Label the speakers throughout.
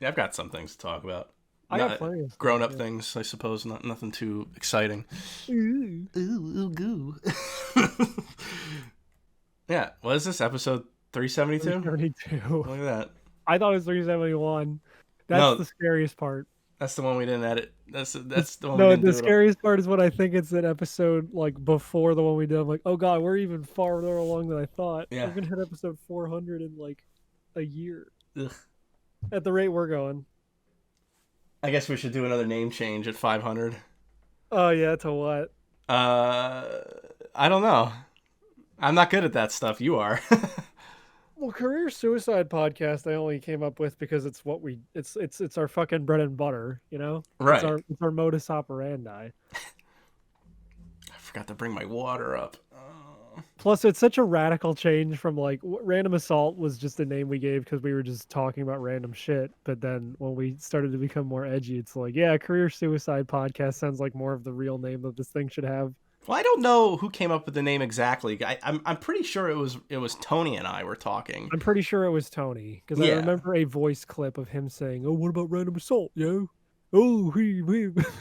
Speaker 1: Yeah, I've got some things to talk about.
Speaker 2: I got plenty of stuff,
Speaker 1: grown-up things, I suppose. Nothing too exciting. Ooh, goo. Yeah, what is this, episode 372?
Speaker 2: 372.
Speaker 1: Look at that.
Speaker 2: I thought it was 371. That's the scariest part.
Speaker 1: That's the one we didn't edit. That's the one
Speaker 2: no,
Speaker 1: we didn't
Speaker 2: the scariest part is when I think it's an episode like before the one we did. I'm like, oh god, we're even farther along than I thought.
Speaker 1: Yeah.
Speaker 2: We're gonna hit episode 400 in like a year.
Speaker 1: Ugh.
Speaker 2: At the rate we're going.
Speaker 1: I guess we should do another name change at 500.
Speaker 2: Oh yeah, to what?
Speaker 1: I don't know. I'm not good at that stuff. You are.
Speaker 2: Well, Career Suicide Podcast I only came up with because it's what it's our fucking bread and butter, you know?
Speaker 1: Right.
Speaker 2: It's our modus operandi.
Speaker 1: I forgot to bring my water up.
Speaker 2: Plus, it's such a radical change from like Random Assault was just a name we gave because we were just talking about random shit. But then when we started to become more edgy, it's like, yeah, Career Suicide Podcast sounds like more of the real name that this thing should have.
Speaker 1: Well, I don't know who came up with the name exactly. I'm pretty sure it was Tony and I were talking.
Speaker 2: I'm pretty sure it was Tony because I remember a voice clip of him saying, "Oh, what about Random Assault, yo? Oh, he."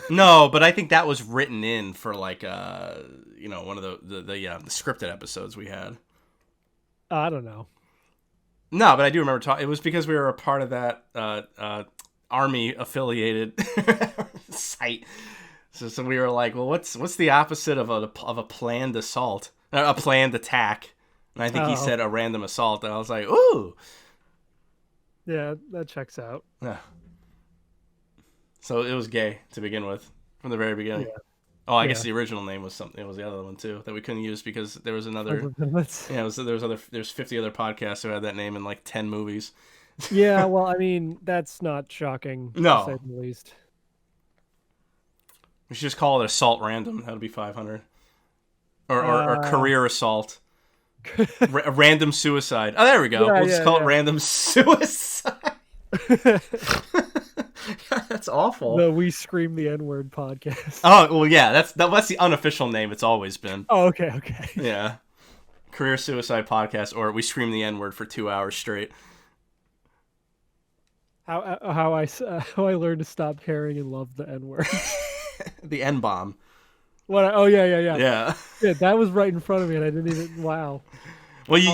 Speaker 1: No, but I think that was written in for like one of the scripted episodes we had.
Speaker 2: I don't know.
Speaker 1: No, but I do remember talking. It was because we were a part of that Army affiliated site. So we were like, well, what's the opposite of a planned assault, a planned attack? And I think he said a random assault, and I was like, ooh,
Speaker 2: yeah, that checks out.
Speaker 1: Yeah. So it was gay to begin with from the very beginning.
Speaker 2: Yeah.
Speaker 1: Oh, I guess the original name was something. It was the other one too that we couldn't use because there was another. Yeah, there's 50 other podcasts who had that name in like 10 movies.
Speaker 2: Yeah, well, I mean that's not shocking.
Speaker 1: No,
Speaker 2: to say the least.
Speaker 1: We should just call it Assault Random. That'll be 500. Or Career Assault. Random Suicide. Oh, there we go. We'll just call it Random Suicide. That's awful.
Speaker 2: The We Scream the N-Word podcast.
Speaker 1: Oh, well, yeah. That's the unofficial name it's always been.
Speaker 2: Oh, okay.
Speaker 1: Yeah. Career Suicide Podcast, or We Scream the N-Word for 2 hours straight.
Speaker 2: How I learned to stop caring and love the N-word.
Speaker 1: The N-bomb.
Speaker 2: What? Oh yeah.
Speaker 1: Yeah.
Speaker 2: Yeah, that was right in front of me, and I didn't even. Wow.
Speaker 1: Well, you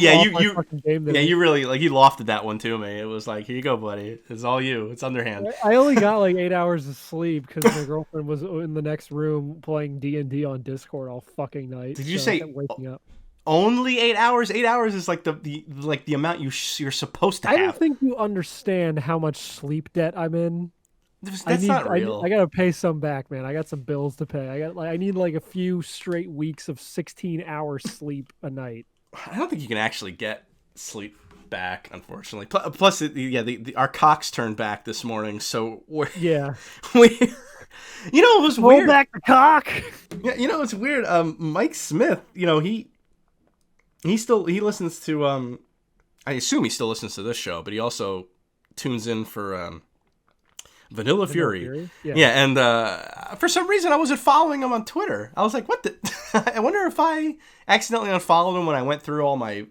Speaker 1: really you lofted that one to me. It was like, here you go, buddy. It's all you. It's underhand.
Speaker 2: I only got like 8 hours of sleep because my girlfriend was in the next room playing D&D on Discord all fucking night.
Speaker 1: Did you say
Speaker 2: waking up?
Speaker 1: Only 8 hours? 8 hours is like the amount you're supposed to have.
Speaker 2: I don't think you understand how much sleep debt I'm in.
Speaker 1: That's not real.
Speaker 2: I gotta pay some back, man. I got some bills to pay. I need like a few straight weeks of 16 hours sleep a night.
Speaker 1: I don't think you can actually get sleep back, unfortunately. Plus, our cocks turned back this morning, so we. It was weird.
Speaker 2: Hold back the cock.
Speaker 1: Yeah, it's weird. Mike Smith, he listens to I assume he still listens to this show, but he also tunes in for Vanilla Fury. Yeah, and for some reason I wasn't following him on Twitter. I was like, what the? I wonder if I accidentally unfollowed him when I went through all my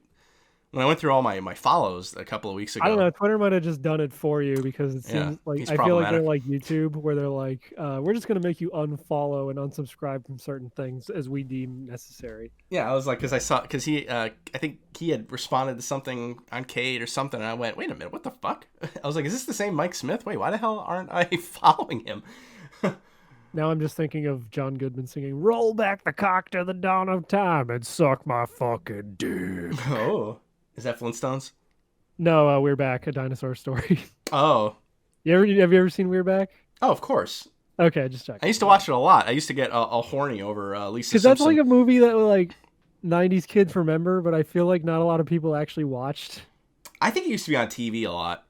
Speaker 1: follows a couple of weeks ago.
Speaker 2: I don't know. Twitter might have just done it for you because it seems like I feel like they're like YouTube, where they're like, we're just gonna make you unfollow and unsubscribe from certain things as we deem necessary.
Speaker 1: Yeah, I was like, because he, I think he had responded to something on Cade or something, and I went, wait a minute, what the fuck? I was like, is this the same Mike Smith? Wait, why the hell aren't I following him?
Speaker 2: Now I'm just thinking of John Goodman singing, "Roll back the cock to the dawn of time and suck my fucking dick."
Speaker 1: Oh. Is that Flintstones?
Speaker 2: No, We're Back, a dinosaur story.
Speaker 1: Oh.
Speaker 2: Have you ever seen We're Back?
Speaker 1: Oh, of course.
Speaker 2: Okay, just check.
Speaker 1: I used to watch it a lot. I used to get all horny over Lisa Simpson.
Speaker 2: Because that's like a movie that like 90s kids remember, but I feel like not a lot of people actually watched.
Speaker 1: I think it used to be on TV a lot.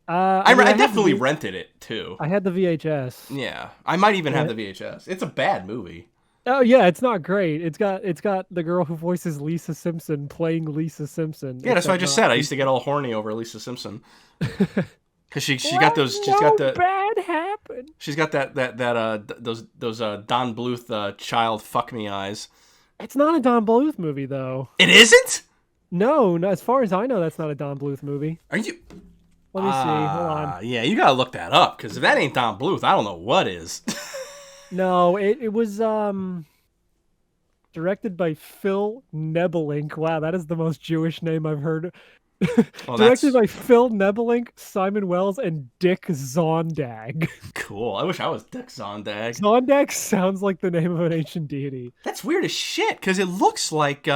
Speaker 2: I
Speaker 1: definitely rented it, too.
Speaker 2: I had the VHS.
Speaker 1: Yeah. I might even have the VHS. It's a bad movie.
Speaker 2: Oh yeah, it's not great. It's got the girl who voices Lisa Simpson playing Lisa Simpson.
Speaker 1: Yeah, that's what I just said. I used to get all horny over Lisa Simpson because she got those. She's got the
Speaker 2: bad happen.
Speaker 1: She's got those Don Bluth child fuck me eyes.
Speaker 2: It's not a Don Bluth movie though.
Speaker 1: It isn't.
Speaker 2: No, as far as I know, that's not a Don Bluth movie.
Speaker 1: Are you?
Speaker 2: Let me see. Hold on.
Speaker 1: Yeah, you gotta look that up because if that ain't Don Bluth, I don't know what is.
Speaker 2: No, it was directed by Phil Nebelink. Wow, that is the most Jewish name I've heard.
Speaker 1: Well,
Speaker 2: Directed
Speaker 1: that's
Speaker 2: by Phil Nebelink, Simon Wells, and Dick Zondag.
Speaker 1: cool. I wish I was Dick Zondag.
Speaker 2: Zondag sounds like the name of an ancient deity.
Speaker 1: That's weird as shit because it looks like it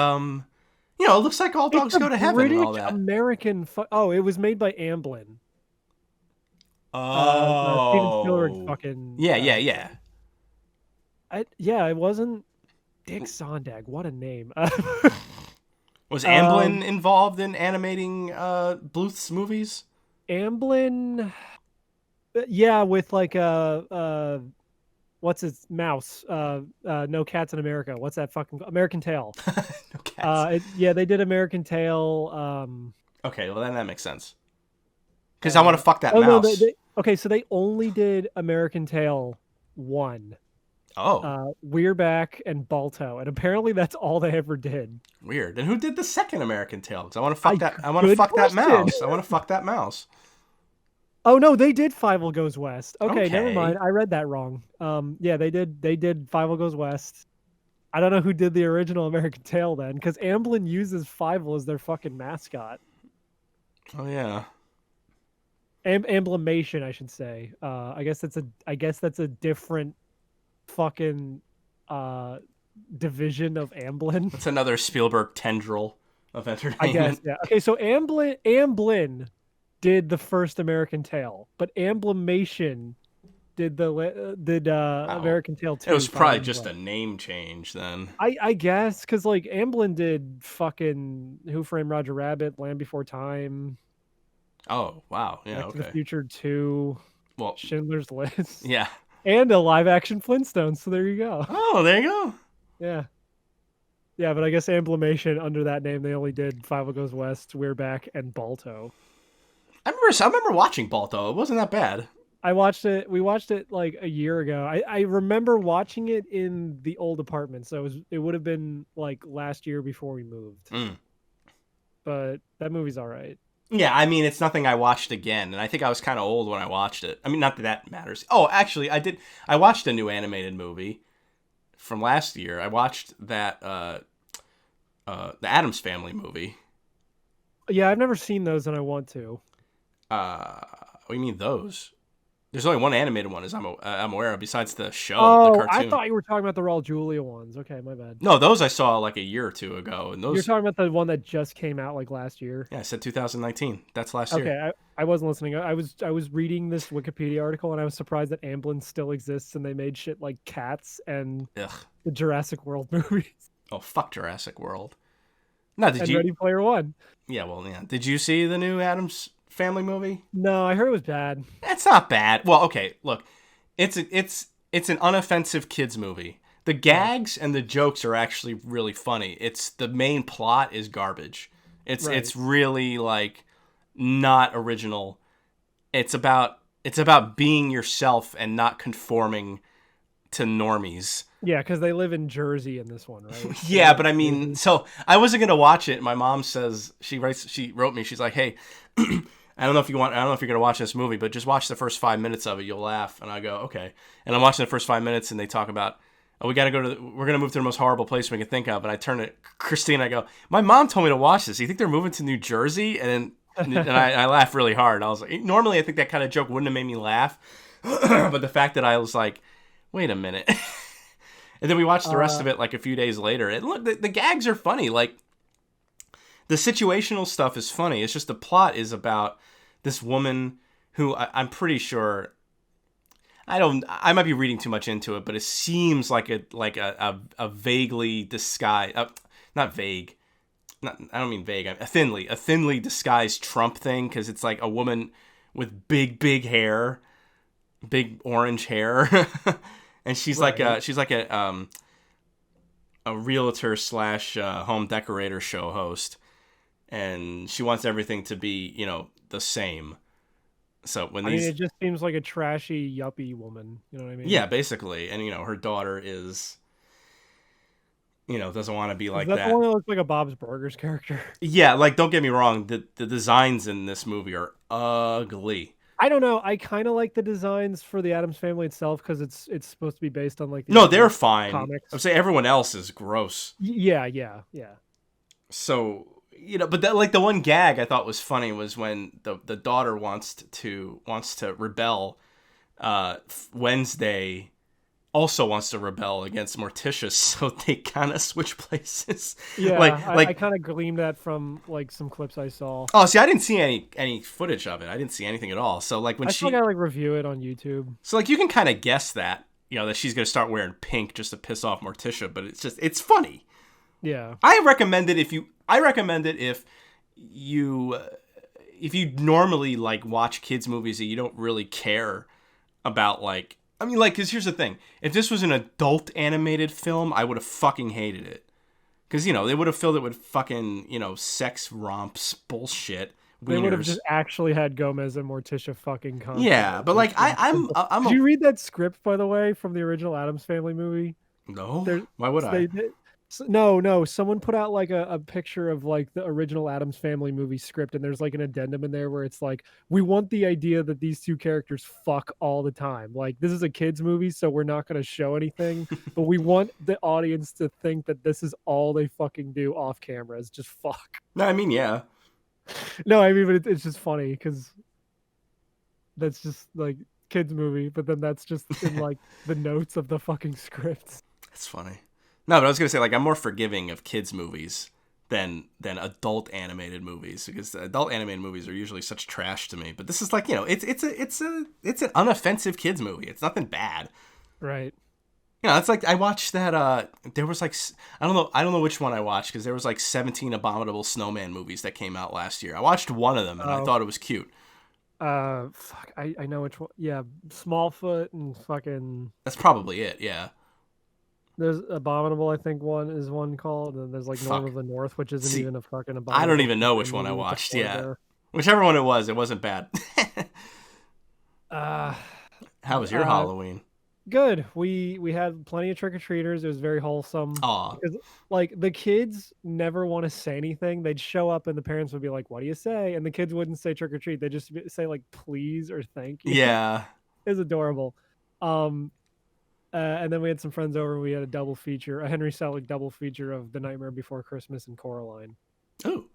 Speaker 1: looks like All
Speaker 2: It's
Speaker 1: Dogs
Speaker 2: a
Speaker 1: Go to Heaven and
Speaker 2: British
Speaker 1: all that.
Speaker 2: American. Oh, it was made by Amblin. Steven Spielberg
Speaker 1: Oh,
Speaker 2: fucking.
Speaker 1: yeah.
Speaker 2: Yeah, it wasn't Dick Zondag. What a name.
Speaker 1: Was Amblin involved in animating Bluth's movies?
Speaker 2: Amblin. Yeah, with like what's its mouse? No Cats in America. What's that fucking American Tail?
Speaker 1: No cats.
Speaker 2: Yeah, they did American Tail.
Speaker 1: Okay, well then that makes sense. Because I want to fuck that
Speaker 2: Oh no,
Speaker 1: mouse.
Speaker 2: okay, so they only did American Tail 1.
Speaker 1: Oh,
Speaker 2: We're Back and Balto, and apparently that's all they ever did.
Speaker 1: weird. And who did the second American Tail? Because I want to fuck that. I want to
Speaker 2: Good
Speaker 1: fuck that
Speaker 2: question.
Speaker 1: mouse. I want to fuck that mouse.
Speaker 2: Oh no, they did Fievel Goes West. Okay, never
Speaker 1: Okay.
Speaker 2: mind. I read that wrong. Yeah, they did Fievel Goes West. I don't know who did the original American Tail then, because Amblin uses Fievel as their fucking mascot.
Speaker 1: Oh yeah.
Speaker 2: Amblimation, I should say. I guess that's a different fucking division of Amblin.
Speaker 1: That's another Spielberg tendril of entertainment.
Speaker 2: I guess, yeah. Okay, so Amblin did the first American Tail, but Amblimation did American Tail 2.
Speaker 1: It was probably just a name change then.
Speaker 2: I guess because like Amblin did fucking Who Framed Roger Rabbit, Land Before Time,
Speaker 1: Oh wow, yeah,
Speaker 2: Back to the
Speaker 1: okay.
Speaker 2: Future 2,
Speaker 1: Well,
Speaker 2: Schindler's List,
Speaker 1: yeah.
Speaker 2: and a live action Flintstones. So there you go.
Speaker 1: Oh, there you go.
Speaker 2: Yeah. Yeah, but I guess Amblimation under that name they only did Five Goes West, We're Back, and Balto.
Speaker 1: I remember watching Balto. It wasn't that bad.
Speaker 2: I watched it. We watched it like a year ago. I remember watching it in the old apartment, so it would have been like last year before we moved.
Speaker 1: Mm.
Speaker 2: But that movie's all right.
Speaker 1: Yeah, I mean, it's nothing I watched again, and I think I was kind of old when I watched it. I mean, not that that matters. Oh, actually, I did. I watched a new animated movie from last year. I watched that the Addams Family movie.
Speaker 2: Yeah, I've never seen those, and I want to.
Speaker 1: What do you mean those? There's only one animated one, as I'm aware of, besides the show, the
Speaker 2: Oh,
Speaker 1: cartoon.
Speaker 2: I thought you were talking about the Raul Julia ones. Okay, my bad.
Speaker 1: No, those I saw like a year or two ago, and those.
Speaker 2: You're talking about the one that just came out like last year.
Speaker 1: Yeah, I said 2019. That's last
Speaker 2: Okay,
Speaker 1: year.
Speaker 2: I wasn't listening. I was reading this Wikipedia article, and I was surprised that Amblin still exists, and they made shit like Cats and
Speaker 1: Ugh.
Speaker 2: the Jurassic World movies.
Speaker 1: Oh, fuck Jurassic World. No, did
Speaker 2: And
Speaker 1: you?
Speaker 2: Ready Player One.
Speaker 1: Yeah, well, yeah. Did you see the new Addams Family movie?
Speaker 2: No, I heard it was bad.
Speaker 1: That's not bad. Well, okay, look, it's an unoffensive kids movie. The gags and the jokes are actually really funny. It's the main plot is garbage. It's really like not original. It's about being yourself and not conforming to normies.
Speaker 2: Yeah, because they live in Jersey in this one, right?
Speaker 1: Yeah, but I mean, so I wasn't gonna watch it. My mom says she wrote me. She's like, "Hey, I don't know if you're gonna watch this movie, but just watch the first 5 minutes of it. You'll laugh." And I go, "Okay." And I'm watching the first 5 minutes, and they talk about, "Oh, we're gonna move to the most horrible place we can think of." And I turn to Christine, I go, "My mom told me to watch this. You think they're moving to New Jersey?" And I laugh really hard. I was like, normally I think that kind of joke wouldn't have made me laugh, but the fact that I was like, "Wait a minute." And then we watched the rest of it like a few days later. And look, the gags are funny. Like, the situational stuff is funny. It's just the plot is about this woman who I'm pretty sure, I might be reading too much into it, but it seems like a vaguely disguised, not vague, I don't mean vague, a thinly disguised Trump thing, because it's like a woman with big hair, big orange hair. And she's like a realtor / home decorator show host, and she wants everything to be, the same. So when
Speaker 2: it just seems like a trashy yuppie woman. You know what I mean?
Speaker 1: Yeah, basically, and her daughter is doesn't want to be
Speaker 2: Is
Speaker 1: like
Speaker 2: that the one
Speaker 1: that.
Speaker 2: that looks like a Bob's Burgers character?
Speaker 1: Yeah, like don't get me wrong, the designs in this movie are ugly.
Speaker 2: I don't know. I kind of like the designs for the Adams Family itself because it's supposed to be based on like the
Speaker 1: No, they're
Speaker 2: original
Speaker 1: fine. I would
Speaker 2: comics.
Speaker 1: say everyone else is gross.
Speaker 2: Yeah, yeah, yeah.
Speaker 1: So but that, like the one gag I thought was funny was when the daughter wants to rebel. Wednesday also wants to rebel against Morticia, so they kind of switch places.
Speaker 2: Yeah,
Speaker 1: like
Speaker 2: I
Speaker 1: like
Speaker 2: kind of gleaned that from like some clips I saw.
Speaker 1: oh, see, I didn't see any footage of it. I didn't see anything at all. So like when
Speaker 2: I still
Speaker 1: she
Speaker 2: gotta like review it on YouTube.
Speaker 1: so like you can kind of guess that that she's gonna start wearing pink just to piss off Morticia, but it's funny.
Speaker 2: Yeah,
Speaker 1: I recommend it you if you normally like watch kids movies that you don't really care about like I mean like cuz here's the thing. If this was an adult animated film, I would have fucking hated it. Cuz they would have filled it with fucking, sex romps bullshit,
Speaker 2: they would have just
Speaker 1: wieners.
Speaker 2: actually had Gomez and Morticia fucking
Speaker 1: Yeah,
Speaker 2: constantly.
Speaker 1: but like I'm
Speaker 2: Did
Speaker 1: a
Speaker 2: you read that script by the way from the original Adams Family movie?
Speaker 1: no.
Speaker 2: There,
Speaker 1: Why would I?
Speaker 2: no. Someone put out like a picture of like the original Adams Family movie script, and there's like an addendum in there where it's like, we want the idea that these two characters fuck all the time. Like this is a kids movie, so we're not going to show anything, but we want the audience to think that this is all they fucking do off camera is just fuck.
Speaker 1: No, I mean, yeah.
Speaker 2: No, I mean, but it's just funny because that's just like kids movie, but then that's just in like the notes of the fucking script.
Speaker 1: That's funny. No, but I was gonna say like I'm more forgiving of kids movies than adult animated movies because the adult animated movies are usually such trash to me. But this is like it's an unoffensive kids movie. It's nothing bad.
Speaker 2: Right.
Speaker 1: It's like I watched that. There was like I don't know which one I watched because there was like 17 Abominable Snowman movies that came out last year. I watched one of them and I thought it was cute.
Speaker 2: Fuck, I know which one. Yeah, Smallfoot and fucking.
Speaker 1: That's probably it. Yeah.
Speaker 2: There's Abominable, I think one called, and then there's like Norm
Speaker 1: Fuck.
Speaker 2: of the North, which isn't
Speaker 1: See,
Speaker 2: even a fucking
Speaker 1: I don't
Speaker 2: Abominable
Speaker 1: even know which one I
Speaker 2: movie with the
Speaker 1: watched.
Speaker 2: polar
Speaker 1: Yeah,
Speaker 2: bear.
Speaker 1: whichever one it wasn't bad.
Speaker 2: Uh,
Speaker 1: How was your Halloween?
Speaker 2: Good. We had plenty of trick or treaters. It was very wholesome.
Speaker 1: Aw.
Speaker 2: Because like the kids never want to say anything. They'd show up and the parents would be like, "What do you say?" And the kids wouldn't say trick or treat. They just say like "please" or "thank you."
Speaker 1: Yeah.
Speaker 2: It was adorable. Um, and then we had some friends over. And we had a double feature, a Henry Selick double feature of The Nightmare Before Christmas and Coraline.
Speaker 1: Ooh.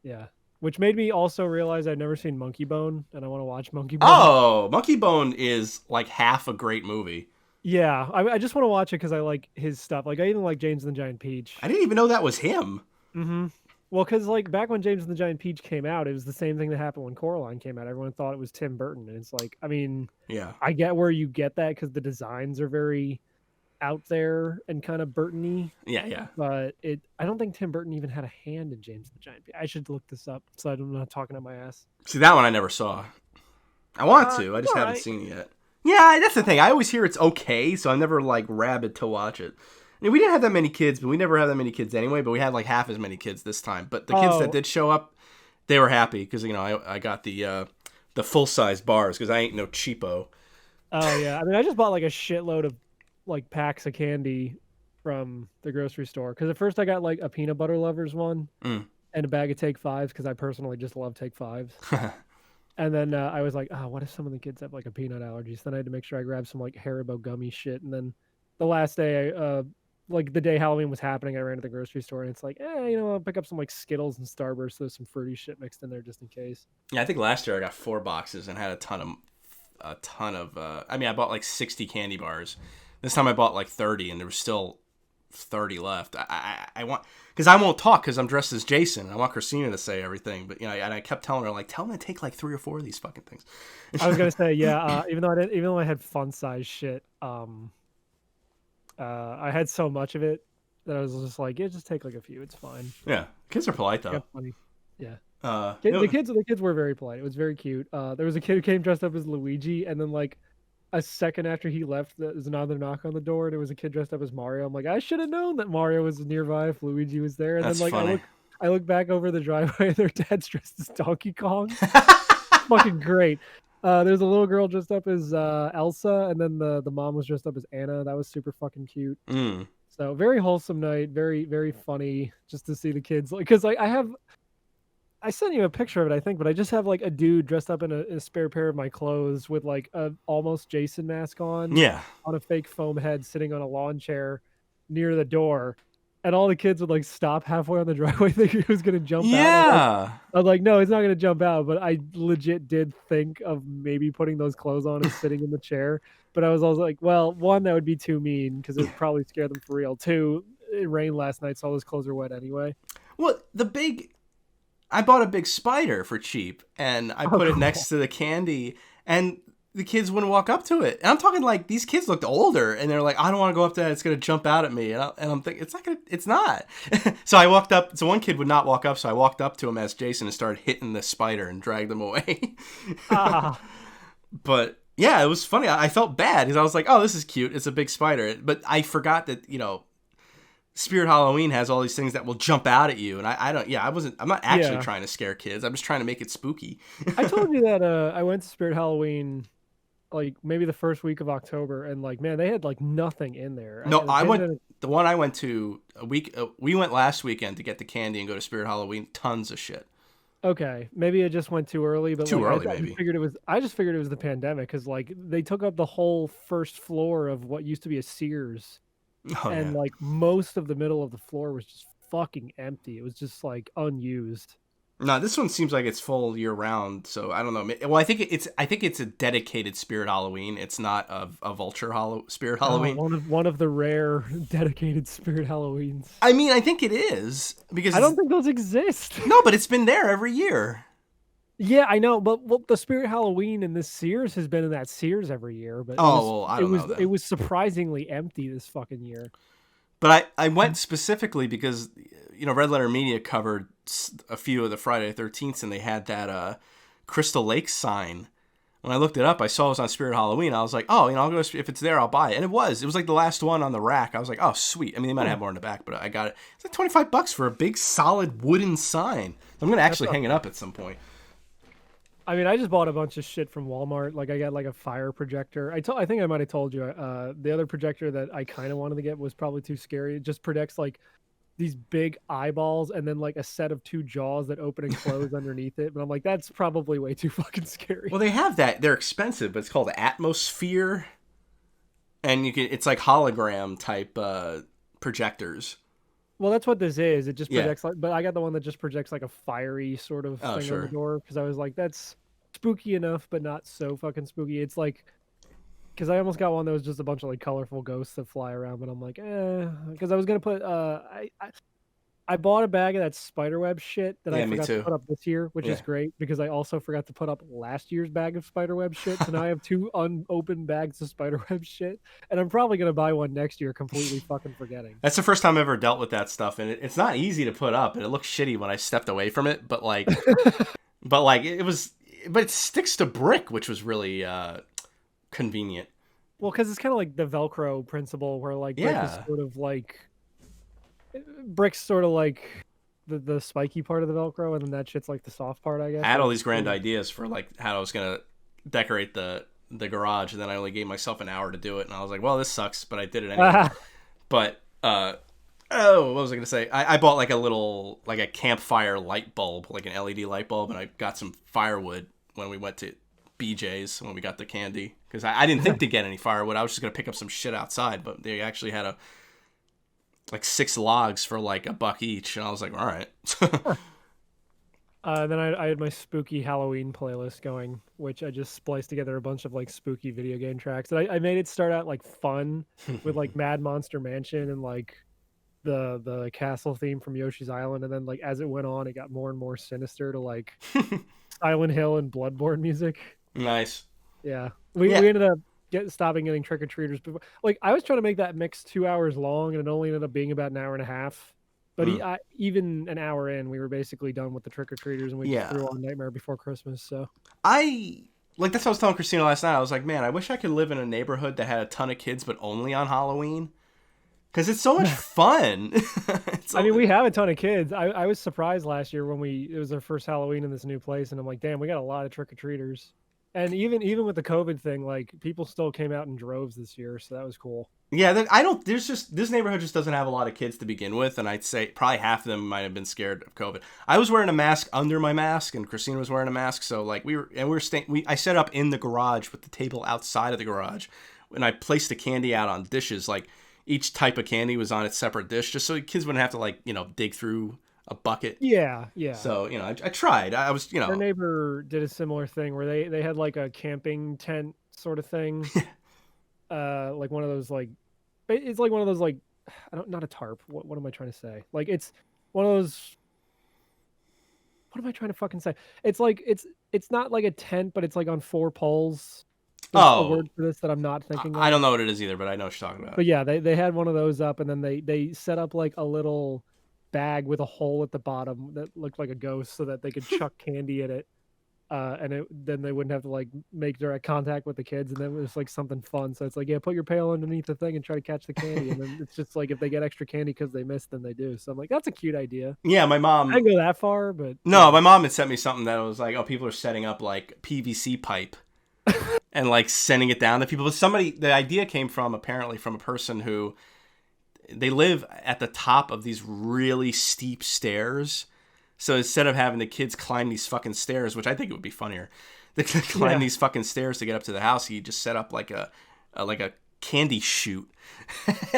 Speaker 2: Yeah, which made me also realize I've never seen Monkey Bone, and I want to watch Monkey Bone.
Speaker 1: Oh, Monkey Bone is like half a great movie.
Speaker 2: Yeah, I just want to watch it because I like his stuff. Like I even like James and the Giant Peach.
Speaker 1: I didn't even know that was him.
Speaker 2: Mm-hmm. Well, because like back when James and the Giant Peach came out, it was the same thing that happened when Coraline came out. Everyone thought it was Tim Burton, and it's like, I mean,
Speaker 1: Yeah.
Speaker 2: I get where you get that because the designs are very out there and kind of Burton-y,
Speaker 1: Yeah, yeah.
Speaker 2: but I don't think Tim Burton even had a hand in James and the Giant Peach. I should look this up so I'm not talking out my ass.
Speaker 1: See, that one I never saw. I want to. I just haven't seen it yet. Yeah, that's the thing. I always hear it's okay, so I'm never like rabid to watch it. I mean, we didn't have that many kids, but we never have that many kids anyway. But we had like half as many kids this time. But the kids that did show up, they were happy because I got the full size bars because I ain't no cheapo.
Speaker 2: Oh yeah, I mean I just bought like a shitload of like packs of candy from the grocery store because at first I got like a peanut butter lovers one and a bag of Take Fives because I personally just love Take Fives. And then I was like, oh, what if some of the kids have like a peanut allergy? So then I had to make sure I grabbed some like Haribo gummy shit. And then the last day, like the day Halloween was happening, I ran to the grocery store and it's like, I'll pick up some like Skittles and Starburst. So there's some fruity shit mixed in there just in case.
Speaker 1: Yeah, I think last year I got 4 boxes and had a ton of. I mean, I bought like 60 candy bars. This time I bought like 30, and there was still 30 left. I want because I won't talk because I'm dressed as Jason. I want Christina to say everything, but and I kept telling her like, tell them to take like 3 or 4 of these fucking things.
Speaker 2: I was gonna say even though I had fun size shit, I had so much of it that I was just like, yeah, just take like a few. It's fine.
Speaker 1: Yeah, kids are polite though.
Speaker 2: Funny. Yeah.
Speaker 1: The
Speaker 2: kids were very polite. It was very cute. There was a kid who came dressed up as Luigi, and then like a second after he left, there was another knock on the door, and it was a kid dressed up as Mario. I'm like, I should have known that Mario was nearby if Luigi was there. And
Speaker 1: That's
Speaker 2: then like
Speaker 1: funny.
Speaker 2: I look back over the driveway, and their dad's dressed as Donkey Kong. Fucking great. There's a little girl dressed up as Elsa, and then the mom was dressed up as Anna. That was super fucking cute. So very wholesome night, very very funny just to see the kids. Like, because I sent you a picture of it, I think, but I just have like a dude dressed up in a spare pair of my clothes with like a almost Jason mask
Speaker 1: Yeah.
Speaker 2: on a fake foam head, sitting on a lawn chair near the door, and all the kids would like stop halfway on the driveway thinking he was gonna jump out.
Speaker 1: Yeah.
Speaker 2: I was like, no, he's not gonna jump out. But I legit did think of maybe putting those clothes on and sitting in the chair. But I was also like, well, one, that would be too mean because it would probably scare them for real. Two, it rained last night, so all those clothes are wet anyway.
Speaker 1: Well, I bought a big spider for cheap, and I put it next to the candy, and the kids wouldn't walk up to it. And I'm talking like these kids looked older, and they're like, I don't want to go up to that. It's going to jump out at me. And I'm thinking, it's not. So I walked up. So one kid would not walk up. So I walked up to him as Jason and started hitting the spider and dragged him away. But yeah, it was funny. I felt bad because I was like, oh, this is cute. It's a big spider. But I forgot that, Spirit Halloween has all these things that will jump out at you, and I'm not actually trying to scare kids. I'm just trying to make it spooky.
Speaker 2: I told you that I went to Spirit Halloween like maybe the first week of October, and like, man, they had like nothing in there.
Speaker 1: No, the one I went to we went last weekend to get the candy and go to Spirit Halloween. Tons of shit.
Speaker 2: Okay, maybe I just went too early, but
Speaker 1: maybe.
Speaker 2: I just figured it was the pandemic because like they took up the whole first floor of what used to be a Sears. And like most of the middle of the floor was just fucking empty. It was just like unused.
Speaker 1: No, this one seems like it's full year round. So I don't know. Well, I think it's a dedicated Spirit Halloween. It's not a Vulture Spirit Halloween.
Speaker 2: One of the rare dedicated Spirit Halloweens.
Speaker 1: I mean, I think it is because
Speaker 2: I don't think those exist.
Speaker 1: No, but it's been there every year.
Speaker 2: Yeah, I know, but the Spirit Halloween in this Sears has been in that Sears every year. But
Speaker 1: I don't know.
Speaker 2: It was surprisingly empty this fucking year.
Speaker 1: But I went specifically because Red Letter Media covered a few of the Friday the 13th, and they had that Crystal Lake sign. When I looked it up, I saw it was on Spirit Halloween. I was like, oh, I'll go. If it's there, I'll buy it. And it was like the last one on the rack. I was like, oh, sweet. I mean, they might have more in the back, but I got it. It's like $25 for a big, solid wooden sign. I'm gonna actually hang it up at some point.
Speaker 2: I mean, I just bought a bunch of shit from Walmart. Like, I got like a fire projector. I think I might have told you. The other projector that I kind of wanted to get was probably too scary. It just projects like these big eyeballs and then like a set of two jaws that open and close underneath it. But I'm like, that's probably way too fucking scary.
Speaker 1: Well, they have that. They're expensive, but it's called Atmosphere, and it's like hologram type projectors.
Speaker 2: Well, that's what this is. It just projects but I got the one that just projects like a fiery sort of thing on the door because I was like, that's spooky enough, but not so fucking spooky. It's like, because I almost got one that was just a bunch of like colorful ghosts that fly around, but I'm like, because I was gonna put I bought a bag of that spiderweb shit that I forgot to put up this year, which is great because I also forgot to put up last year's bag of spiderweb shit. So now I have two unopened bags of spiderweb shit, and I'm probably gonna buy one next year, completely fucking forgetting.
Speaker 1: That's the first time I've ever dealt with that stuff, and it's not easy to put up, and it looks shitty when I stepped away from it. But like, but it sticks to brick, which was really convenient.
Speaker 2: Well, because it's kind of like the Velcro principle, where like brick is sort of like. Brick's sort of like the spiky part of the Velcro, and then that shit's like the soft part, I guess.
Speaker 1: I had all these grand ideas for like how I was gonna decorate the garage, and then I only gave myself an hour to do it, and I was like, well, this sucks, but I did it anyway. But what was I gonna say? I bought like a campfire light bulb, like an LED light bulb, and I got some firewood when we went to BJ's when we got the candy, because I didn't think to get any firewood. I was just gonna pick up some shit outside, but they actually had like 6 logs for like $1 each, and I was like, all right.
Speaker 2: Then I had my spooky Halloween playlist going, which I just spliced together a bunch of like spooky video game tracks. And I made it start out like fun with like Mad Monster Mansion and like the castle theme from Yoshi's Island, and then like as it went on, it got more and more sinister to like Silent Hill and Bloodborne music.
Speaker 1: Nice.
Speaker 2: Yeah, we ended up stopping getting trick-or-treaters before. Like, I was trying to make that mix 2 hours long, and it only ended up being about an hour and a half. But even an hour in, we were basically done with the trick-or-treaters, and we just threw on Nightmare Before Christmas. So
Speaker 1: that's what I was telling Christina last night. I was like, man, I wish I could live in a neighborhood that had a ton of kids, but only on Halloween, because it's so much fun.
Speaker 2: I mean, we have a ton of kids. I was surprised last year when it was our first Halloween in this new place, and I'm like, damn, we got a lot of trick-or-treaters. And even with the COVID thing, like people still came out in droves this year, so that was cool.
Speaker 1: Yeah, I don't. There's just this neighborhood just doesn't have a lot of kids to begin with, and I'd say probably half of them might have been scared of COVID. I was wearing a mask under my mask, and Christina was wearing a mask, so like we were staying. I set up in the garage with the table outside of the garage, and I placed the candy out on dishes. Like each type of candy was on its separate dish, just so kids wouldn't have to like dig through a bucket.
Speaker 2: Yeah, yeah.
Speaker 1: So I tried. I was
Speaker 2: Our neighbor did a similar thing where they had like a camping tent sort of thing. Like one of those like it's like one of those like I don't not a tarp. What am I trying to say? Like it's one of those. What am I trying to fucking say? It's like it's not like a tent, but it's like on 4 poles. There's a word for this that I'm not thinking of.
Speaker 1: I don't know what it is either, but I know what you're talking about.
Speaker 2: But yeah, they had one of those up, and then they set up like a little bag with a hole at the bottom that looked like a ghost, so that they could chuck candy in it. And then they wouldn't have to like make direct contact with the kids, and then it was like something fun. So it's like, yeah, put your pail underneath the thing and try to catch the candy, and then it's just like if they get extra candy because they missed, then they do. So I'm like, that's a cute idea.
Speaker 1: Yeah, my mom.
Speaker 2: I didn't go that far, but
Speaker 1: no, my mom had sent me something that was like, oh, people are setting up like PVC pipe and like sending it down to people. But the idea came from apparently from a person who they live at the top of these really steep stairs. So instead of having the kids climb these fucking stairs, which I think it would be funnier, they could climb these fucking stairs to get up to the house. He just set up like a candy chute,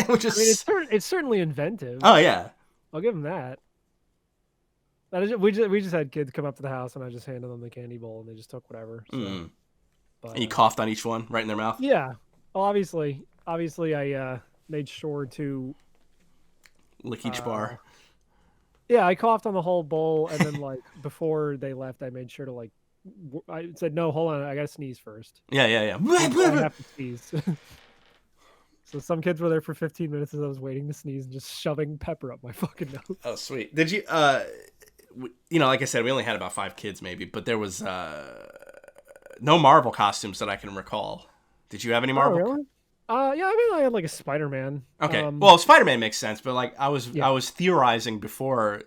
Speaker 1: which is.
Speaker 2: I mean, it's certainly inventive.
Speaker 1: Oh yeah,
Speaker 2: I'll give him that. We just had kids come up to the house, and I just handed them the candy bowl, and they just took whatever. So. But,
Speaker 1: and you coughed on each one right in their mouth.
Speaker 2: Yeah. Well, obviously, I made sure to
Speaker 1: lick each bar.
Speaker 2: Yeah, I coughed on the whole bowl, and then like before they left, I made sure to like. I said, "No, hold on, I gotta sneeze first."
Speaker 1: Yeah.
Speaker 2: I have to sneeze. So some kids were there for 15 minutes as I was waiting to sneeze and just shoving pepper up my fucking nose.
Speaker 1: Oh, sweet. Did you? Like I said, we only had about 5 kids, maybe, but there was no Marvel costumes that I can recall. Did you have any Marvel?
Speaker 2: Oh, really? Yeah, I mean, I had like a Spider-Man.
Speaker 1: Okay, well, Spider-Man makes sense, but like I was theorizing before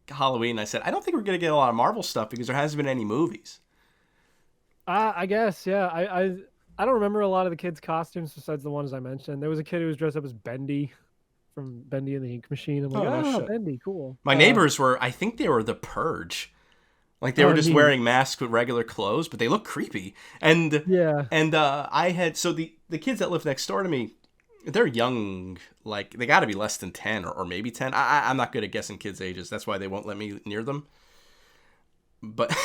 Speaker 1: Halloween. I said I don't think we're gonna get a lot of Marvel stuff because there hasn't been any movies.
Speaker 2: I guess, yeah. I don't remember a lot of the kids' costumes besides the ones I mentioned. There was a kid who was dressed up as Bendy from Bendy and the Ink Machine. I'm like, Bendy, cool.
Speaker 1: My neighbors were, I think they were the Purge. Like they were just wearing masks with regular clothes, but they look creepy. And I had the kids that live next door to me, they're young. Like they got to be less than 10 or maybe 10. I'm not good at guessing kids' ages. That's why they won't let me near them. But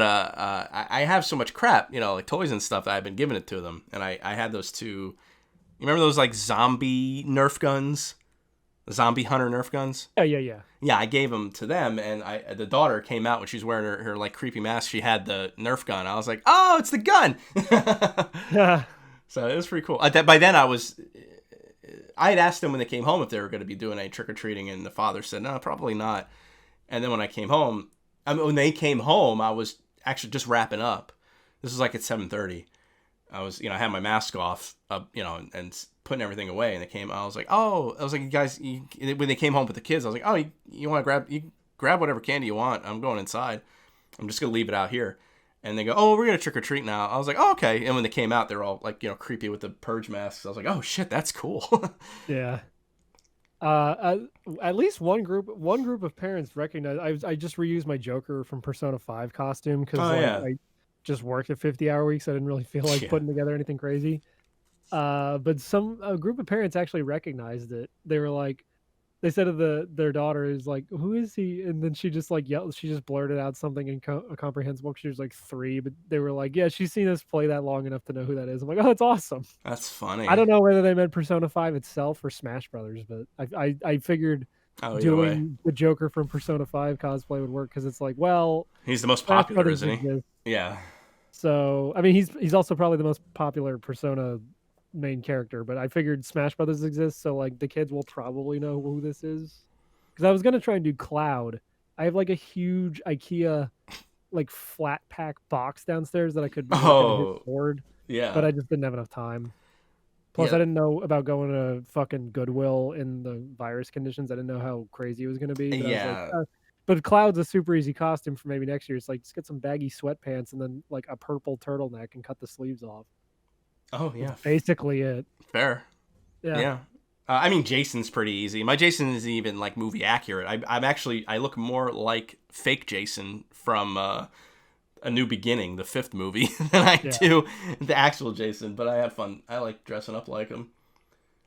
Speaker 1: I have so much crap, like toys and stuff that I've been giving it to them, and I had those 2. You remember those like zombie Nerf guns? The zombie hunter Nerf guns?
Speaker 2: Yeah.
Speaker 1: Yeah, I gave them to them, and the daughter came out when she was wearing her like creepy mask. She had the Nerf gun. I was like, oh, it's the gun.
Speaker 2: Yeah.
Speaker 1: So it was pretty cool. By then I had asked them when they came home if they were going to be doing any trick or treating, and the father said, no, probably not. And then when I came home, when they came home, I was actually just wrapping up. This was like at 7:30. I was, I had my mask off, and putting everything away. And I was like, you guys, when they came home with the kids, I was like, oh, you want to grab whatever candy you want. I'm going inside. I'm just going to leave it out here. And they go, oh, we're going to trick or treat now. I was like, oh, okay. And when they came out, they're all like, creepy with the purge masks. I was like, oh shit, that's cool.
Speaker 2: Yeah. At least one group of parents recognize. I just reused my Joker from Persona 5 costume because I just worked at 50-hour weeks. I didn't really feel like putting together anything crazy. But a group of parents actually recognized it. They were like, they said to their daughter is like, who is he? And then she just like yelled. She just blurted out something incomprehensible. She was like 3, but they were like, yeah, she's seen us play that long enough to know who that is. I'm like, oh, that's awesome.
Speaker 1: That's funny.
Speaker 2: I don't know whether they meant Persona 5 itself or Smash Brothers, but I figured doing the Joker from Persona 5 cosplay would work because it's like, well,
Speaker 1: he's the most popular, isn't he? Yeah.
Speaker 2: So I mean, he's also probably the most popular Persona main character, but I figured Smash Brothers exists, so like the kids will probably know who this is. Because I was gonna try and do Cloud. I have like a huge IKEA like flat pack box downstairs that I could board.
Speaker 1: Yeah.
Speaker 2: But I just didn't have enough time. Plus, I didn't know about going to fucking Goodwill in the virus conditions. I didn't know how crazy it was going to be. But But Cloud's a super easy costume for maybe next year. It's like just get some baggy sweatpants and then like a purple turtleneck and cut the sleeves off.
Speaker 1: Oh
Speaker 2: That's
Speaker 1: yeah,
Speaker 2: basically it.
Speaker 1: fair.
Speaker 2: Yeah.
Speaker 1: Yeah. I mean, Jason's pretty easy. My Jason isn't even like movie accurate. I'm actually I look more like fake Jason from A New Beginning, the 5th movie, than I
Speaker 2: Yeah.
Speaker 1: do the actual Jason. But I have fun. I like dressing up like him.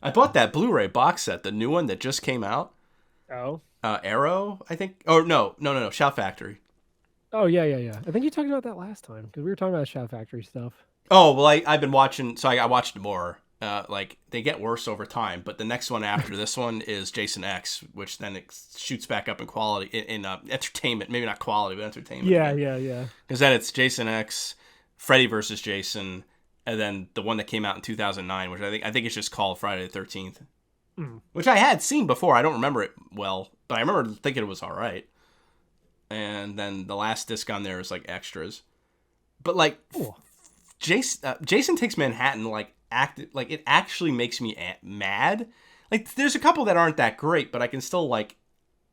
Speaker 1: I bought that Blu-ray box set, the new one that just came out.
Speaker 2: Oh.
Speaker 1: Arrow, I think. Oh no, Shout Factory.
Speaker 2: Oh yeah. I think you talked about that last time because we were talking about Shout Factory stuff.
Speaker 1: Oh well, I've been watching, so I watched more. Like they get worse over time, but the next one after this one is Jason X, which then it shoots back up in quality in entertainment, maybe not quality, but entertainment.
Speaker 2: Yeah.
Speaker 1: Because then it's Jason X, Freddy versus Jason, and then the one that came out in 2009, which I think it's just called Friday the 13th, which I had seen before. I don't remember it well, but I remember thinking it was all right. And then the last disc on there is like extras, but like
Speaker 2: Cool.
Speaker 1: Jason Takes Manhattan it actually makes me mad. Like there's a couple that aren't that great, but I can still like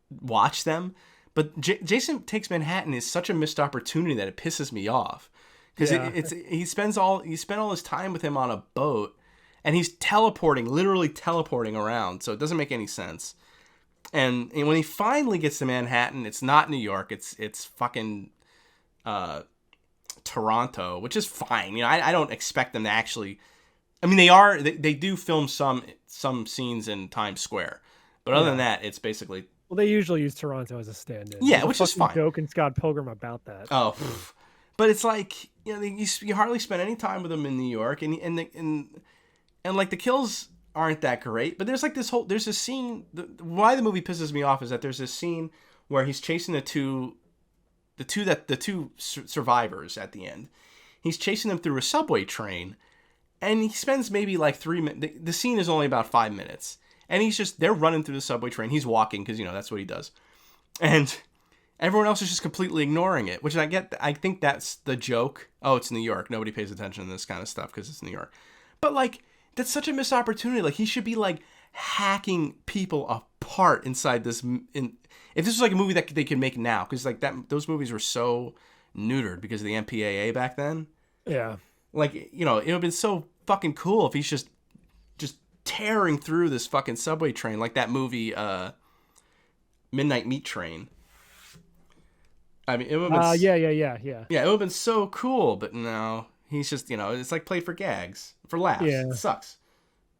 Speaker 1: watch them. But Jason Takes Manhattan is such a missed opportunity that it pisses me off because
Speaker 2: Yeah.
Speaker 1: he spent all his time with him on a boat, and he's literally teleporting around, so it doesn't make any sense. And when he finally gets to Manhattan, it's not New York. It's fucking Toronto, which is fine. You know, I don't expect them to actually. I mean, they do film some scenes in Times Square, but other than that, it's basically.
Speaker 2: Well, they usually use Toronto as a stand-in.
Speaker 1: Yeah,
Speaker 2: There's a
Speaker 1: which is
Speaker 2: fucking
Speaker 1: fine.
Speaker 2: Joke in Scott Pilgrim about that.
Speaker 1: Oh, but it's like, you know, you hardly spend any time with them in New York, and like the kills aren't that great. But there's like there's a scene. Why the movie pisses me off is that there's this scene where he's chasing the two survivors at the end. He's chasing them through a subway train, and he spends maybe like 3 minutes. The scene is only about 5 minutes, and they're running through the subway train. He's walking because, you know, that's what he does, and everyone else is just completely ignoring it, which I get. I think that's the joke. Oh, it's New York. Nobody pays attention to this kind of stuff because it's New York. But like, that's such a missed opportunity. Like, he should be like hacking people apart inside this. If this was like a movie that they could make now, because like those movies were so neutered because of the MPAA back then.
Speaker 2: Yeah.
Speaker 1: Like, you know, it would have been so fucking cool if he's just tearing through this fucking subway train, like that movie Midnight Meat Train. I mean, it would have been
Speaker 2: Yeah.
Speaker 1: Yeah, it would have been so cool, but no, he's just, you know, it's like played for gags, for laughs.
Speaker 2: Yeah.
Speaker 1: It sucks.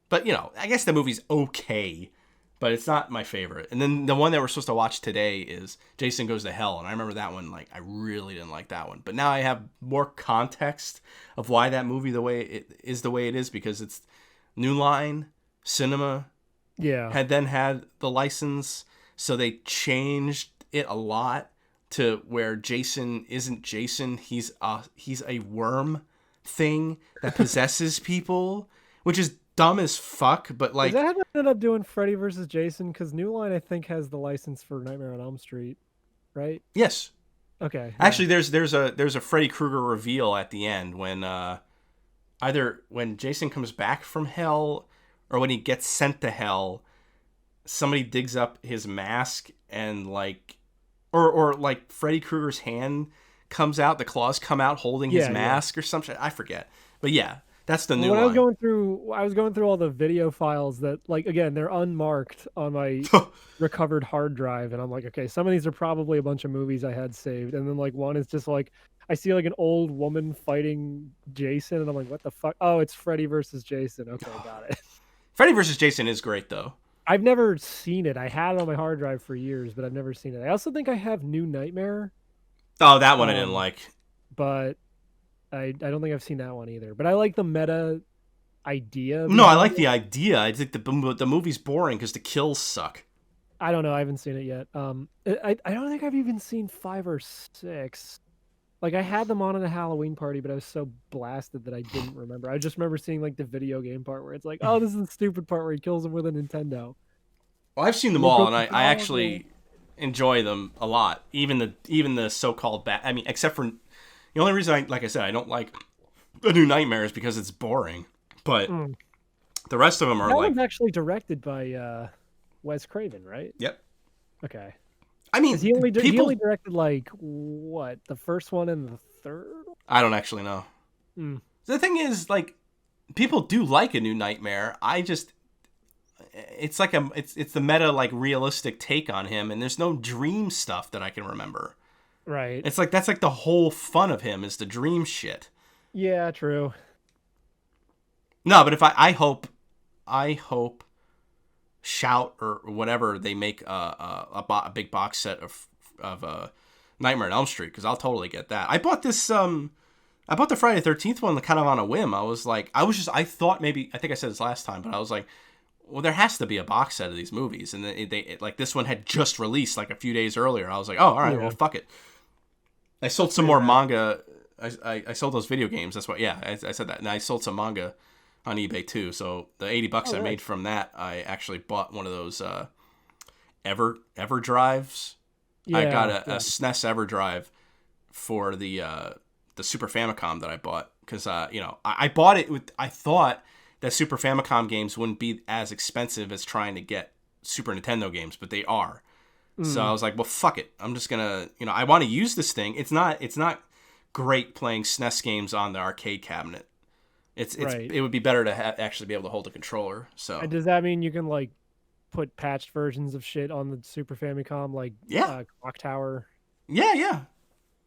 Speaker 1: But, you know, I guess the movie's okay, but it's not my favorite. And then the one that we're supposed to watch today is Jason Goes to Hell, and I remember that one, like, I really didn't like that one. But now I have more context of why that movie the way it is, because it's New Line Cinema
Speaker 2: Yeah.
Speaker 1: had the license, so they changed it a lot to where Jason isn't Jason. He's a worm thing that possesses people, which is dumb as fuck. But like,
Speaker 2: Is that how they ended up doing Freddy versus Jason? Because New Line, I think, has the license for Nightmare on Elm Street, right?
Speaker 1: yes,
Speaker 2: Okay.
Speaker 1: actually, there's a Freddy Krueger reveal at the end when either when Jason comes back from hell or when he gets sent to hell, somebody digs up his mask and like. Or like Freddy Krueger's hand comes out, the claws come out holding his mask or something. I forget. But yeah, that's the New Line.
Speaker 2: I was going through all the video files that, like, again, they're unmarked on my recovered hard drive, and I'm like, okay, some of these are probably a bunch of movies I had saved, and then like one is just like I see like an old woman fighting Jason, and I'm like, what the fuck? Oh, it's Freddy versus Jason. Okay, got it.
Speaker 1: Freddy versus Jason is great though.
Speaker 2: I've never seen it. I had it on my hard drive for years, but I've never seen it. I also think I have New Nightmare.
Speaker 1: Oh, that one I didn't like.
Speaker 2: But I don't think I've seen that one either. But I like the meta idea.
Speaker 1: No, I like the idea. I think the movie's boring because the kills suck.
Speaker 2: I don't know. I haven't seen it yet. I don't think I've even seen 5 or 6. Like, I had them on at a Halloween party, but I was so blasted that I didn't remember. I just remember seeing like the video game part where it's like, oh, this is the stupid part where he kills him with a Nintendo.
Speaker 1: Well, I've seen them all, and I actually enjoy them a lot. Even the so-called bad. I mean, except for the only reason like I said, I don't like The New Nightmare is because it's boring. But the rest of them are
Speaker 2: that
Speaker 1: like.
Speaker 2: one's actually directed by Wes Craven, right?
Speaker 1: Yep.
Speaker 2: Okay.
Speaker 1: I
Speaker 2: Because
Speaker 1: mean,
Speaker 2: he only
Speaker 1: people.
Speaker 2: directed like what, the first one and the third.
Speaker 1: I don't actually know.
Speaker 2: Mm,
Speaker 1: The thing is, like, people do like a new Nightmare. I just, it's like it's the meta like realistic take on him, and there's no dream stuff that I can remember.
Speaker 2: right.
Speaker 1: It's like that's like the whole fun of him is the dream shit.
Speaker 2: Yeah, true.
Speaker 1: No, but if I hope Shout or whatever they make a big box set of Nightmare on Elm Street, because I'll totally get that. I bought the Friday the 13th one kind of on a whim. I thought maybe, I think I said this last time, but I was like, well, there has to be a box set of these movies, and like this one had just released like a few days earlier. I was like, oh, all right,
Speaker 2: Yeah.
Speaker 1: well, fuck it. I sold some more manga. I sold those video games. That's what. Yeah, I said that, and I sold some manga on eBay too. So the $80 I
Speaker 2: right.
Speaker 1: made from that, I actually bought one of those Ever drives.
Speaker 2: Yeah,
Speaker 1: I got a
Speaker 2: yeah.
Speaker 1: SNES EverDrive for the Super Famicom that I bought, because I bought it with, I thought that Super Famicom games wouldn't be as expensive as trying to get Super Nintendo games, but they are. So I was like, well, fuck it. I'm just gonna, I want to use this thing. It's not great playing SNES games on the arcade cabinet.
Speaker 2: Right.
Speaker 1: It would be better to actually be able to hold a controller. So
Speaker 2: And does that mean you can like put patched versions of shit on the Super Famicom, like
Speaker 1: yeah,
Speaker 2: Clock Tower,
Speaker 1: yeah,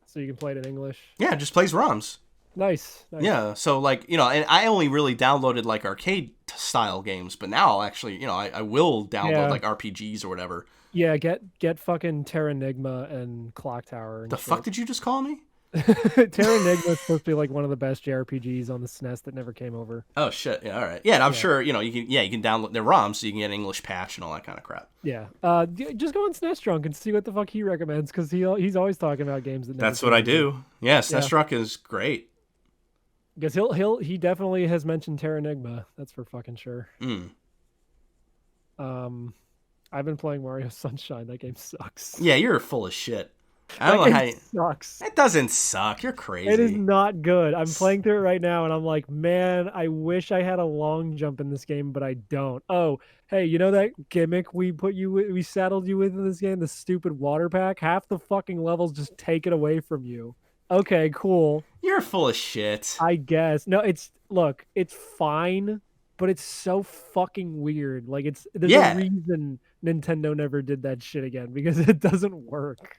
Speaker 2: so you can play it in English?
Speaker 1: yeah. It just plays ROMs.
Speaker 2: Nice.
Speaker 1: Yeah, so like, and I only really downloaded like arcade style games, but now actually, I will download
Speaker 2: Yeah.
Speaker 1: like RPGs or whatever.
Speaker 2: Yeah, get fucking Terranigma and Clock Tower and
Speaker 1: The fuck did you just call me?
Speaker 2: Terranigma is supposed to be like one of the best JRPGs on the SNES that never came over.
Speaker 1: Oh shit! Yeah, all right. Yeah, and I'm
Speaker 2: Yeah.
Speaker 1: sure you can download their ROMs so you can get English patch and all that kind of crap.
Speaker 2: Yeah. Just go on SNES Drunk and see what the fuck he recommends, because he's always talking about games that never
Speaker 1: That's what
Speaker 2: came
Speaker 1: I
Speaker 2: over.
Speaker 1: do. Yeah, SNES
Speaker 2: Yeah.
Speaker 1: Truck is great.
Speaker 2: Because he definitely has mentioned Terranigma. That's for fucking sure.
Speaker 1: Mm.
Speaker 2: I've been playing Mario Sunshine. That game sucks.
Speaker 1: Yeah, you're full of shit. I
Speaker 2: That
Speaker 1: don't know
Speaker 2: game
Speaker 1: how.
Speaker 2: sucks.
Speaker 1: It doesn't suck. You're crazy.
Speaker 2: It is not good. I'm playing through it right now, and I'm like, man, I wish I had a long jump in this game, but I don't. Oh, hey, you know that gimmick we saddled you with in this game, the stupid water pack? Half the fucking levels just take it away from you. Okay, cool.
Speaker 1: You're full of shit.
Speaker 2: I guess. No, it's fine, but it's so fucking weird. Like there's
Speaker 1: Yeah.
Speaker 2: a reason Nintendo never did that shit again, because it doesn't work.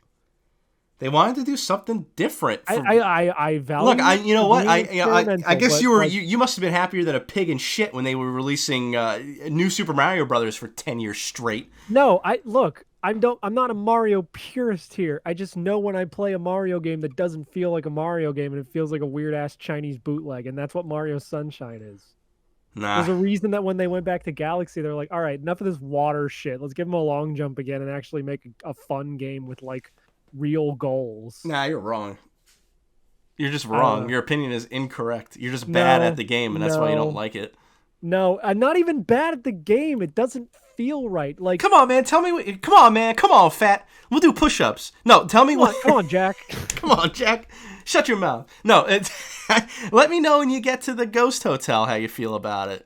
Speaker 1: They wanted to do something different.
Speaker 2: I value.
Speaker 1: Look, you know what? I
Speaker 2: experimental,
Speaker 1: guess
Speaker 2: but,
Speaker 1: you were
Speaker 2: like,
Speaker 1: you must have been happier than a pig in shit when they were releasing new Super Mario Brothers for 10 years straight.
Speaker 2: No, I'm not a Mario purist here. I just know when I play a Mario game that doesn't feel like a Mario game and it feels like a weird ass Chinese bootleg, and that's what Mario Sunshine is.
Speaker 1: Nah.
Speaker 2: There's a reason that when they went back to Galaxy, they're like, all right, enough of this water shit. Let's give them a long jump again and actually make a fun game with like real goals.
Speaker 1: Nah, you're wrong. You're just wrong.
Speaker 2: know.
Speaker 1: Your opinion is incorrect. You're just bad
Speaker 2: No,
Speaker 1: at the game, and that's why you don't
Speaker 2: no.
Speaker 1: like it.
Speaker 2: No, I'm not even bad at the game. It doesn't feel right. Like,
Speaker 1: Come on, man. Tell me. Come on, man. Come on, fat. We'll do push-ups. No, tell me what.
Speaker 2: come on, Jack.
Speaker 1: Come on, Jack. Shut your mouth. No, let me know when you get to the Ghost Hotel how you feel about it.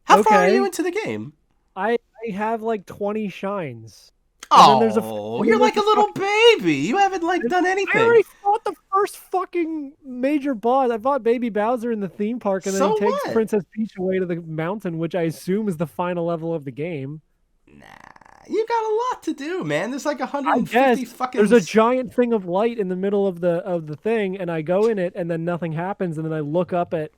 Speaker 1: How far are
Speaker 2: Okay.
Speaker 1: you into the game?
Speaker 2: I have like 20 shines. And then there's
Speaker 1: Oh, you're like a little baby. You haven't like done
Speaker 2: I
Speaker 1: anything.
Speaker 2: already fought the first fucking major boss. I fought Baby Bowser in the theme park, and then
Speaker 1: So
Speaker 2: he takes
Speaker 1: what?
Speaker 2: Princess Peach away to the mountain, which I assume is the final level of the game.
Speaker 1: Nah, you got a lot to do, man. There's like
Speaker 2: I
Speaker 1: 150
Speaker 2: guess
Speaker 1: fucking.
Speaker 2: there's a giant thing of light in the middle of the thing, and I go in it, and then nothing happens, and then I look up at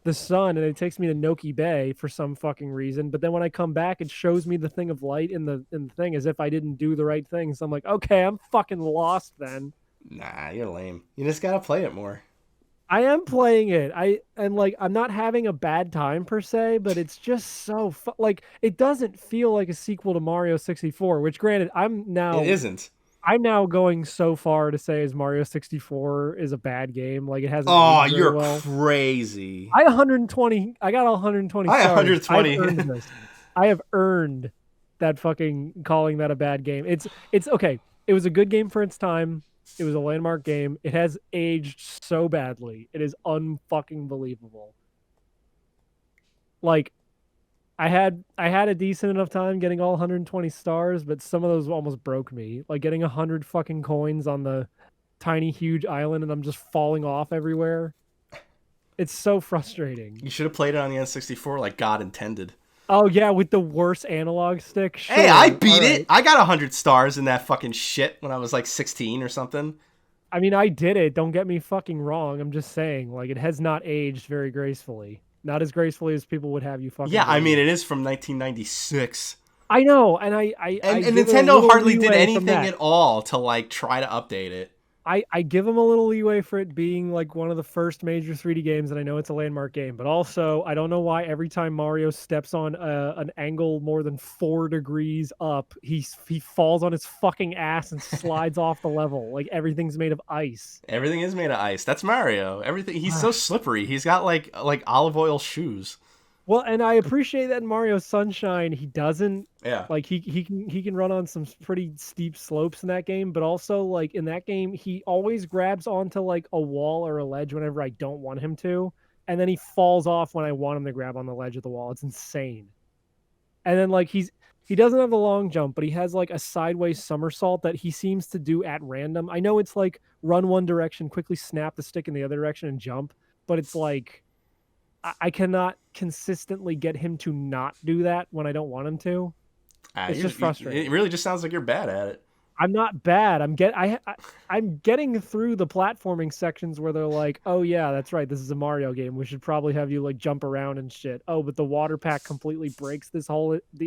Speaker 2: the sun, and it takes me to Noki Bay for some fucking reason. But then when I come back, it shows me the thing of light in the thing, as if I didn't do the right thing. So I'm like, okay, I'm fucking lost then.
Speaker 1: Nah, you're lame. You just gotta play it more.
Speaker 2: I am playing it. I'm not having a bad time per se, but it's just so like it doesn't feel like a sequel to Mario 64. Which, granted,
Speaker 1: It isn't.
Speaker 2: I'm now going so far to say as Mario 64 is a bad game. Like, it hasn't.
Speaker 1: Oh,
Speaker 2: aged very
Speaker 1: you're
Speaker 2: well.
Speaker 1: crazy.
Speaker 2: I got 120
Speaker 1: I
Speaker 2: stars.
Speaker 1: 120.
Speaker 2: I've earned this. I have earned that fucking calling that a bad game. It's okay. It was a good game for its time. It was a landmark game. It has aged so badly. It is unfucking believable. Like, I had a decent enough time getting all 120 stars, but some of those almost broke me. Like getting 100 fucking coins on the tiny huge island and I'm just falling off everywhere. It's so frustrating.
Speaker 1: You should have played it on the N64 like God intended.
Speaker 2: Oh yeah, with the worst analog stick. Sure.
Speaker 1: Hey, I beat
Speaker 2: All
Speaker 1: it.
Speaker 2: right.
Speaker 1: I got 100 stars in that fucking shit when I was like 16 or something.
Speaker 2: I mean, I did it. Don't get me fucking wrong. I'm just saying, like, it has not aged very gracefully. Not as gracefully as people would have you fucking
Speaker 1: Yeah, I mean,
Speaker 2: believe.
Speaker 1: it is from 1996.
Speaker 2: I know, and I
Speaker 1: And
Speaker 2: give it a
Speaker 1: Nintendo
Speaker 2: little
Speaker 1: hardly did
Speaker 2: leeway from
Speaker 1: anything
Speaker 2: that.
Speaker 1: at all to like try to update it.
Speaker 2: I give them a little leeway for it being like one of the first major 3D games, and I know it's a landmark game, but also I don't know why every time Mario steps on an angle more than 4 degrees up, he falls on his fucking ass and slides off the level. Like everything's made of ice.
Speaker 1: Everything is made of ice. That's Mario. Everything. He's so slippery. He's got like olive oil shoes.
Speaker 2: Well, and I appreciate that in Mario Sunshine he doesn't
Speaker 1: Yeah.
Speaker 2: like he can run on some pretty steep slopes in that game, but also like in that game he always grabs onto like a wall or a ledge whenever I don't want him to, and then he falls off when I want him to grab on the ledge of the wall. It's insane. And then like he doesn't have the long jump, but he has like a sideways somersault that he seems to do at random. I know it's like run one direction, quickly snap the stick in the other direction and jump, but it's like I cannot consistently get him to not do that when I don't want him to. It's just frustrating.
Speaker 1: It really just sounds like you're bad at it.
Speaker 2: I'm not bad. I'm getting through the platforming sections where they're like, "Oh yeah, that's right. This is a Mario game. We should probably have you like jump around and shit." Oh, but the water pack completely breaks the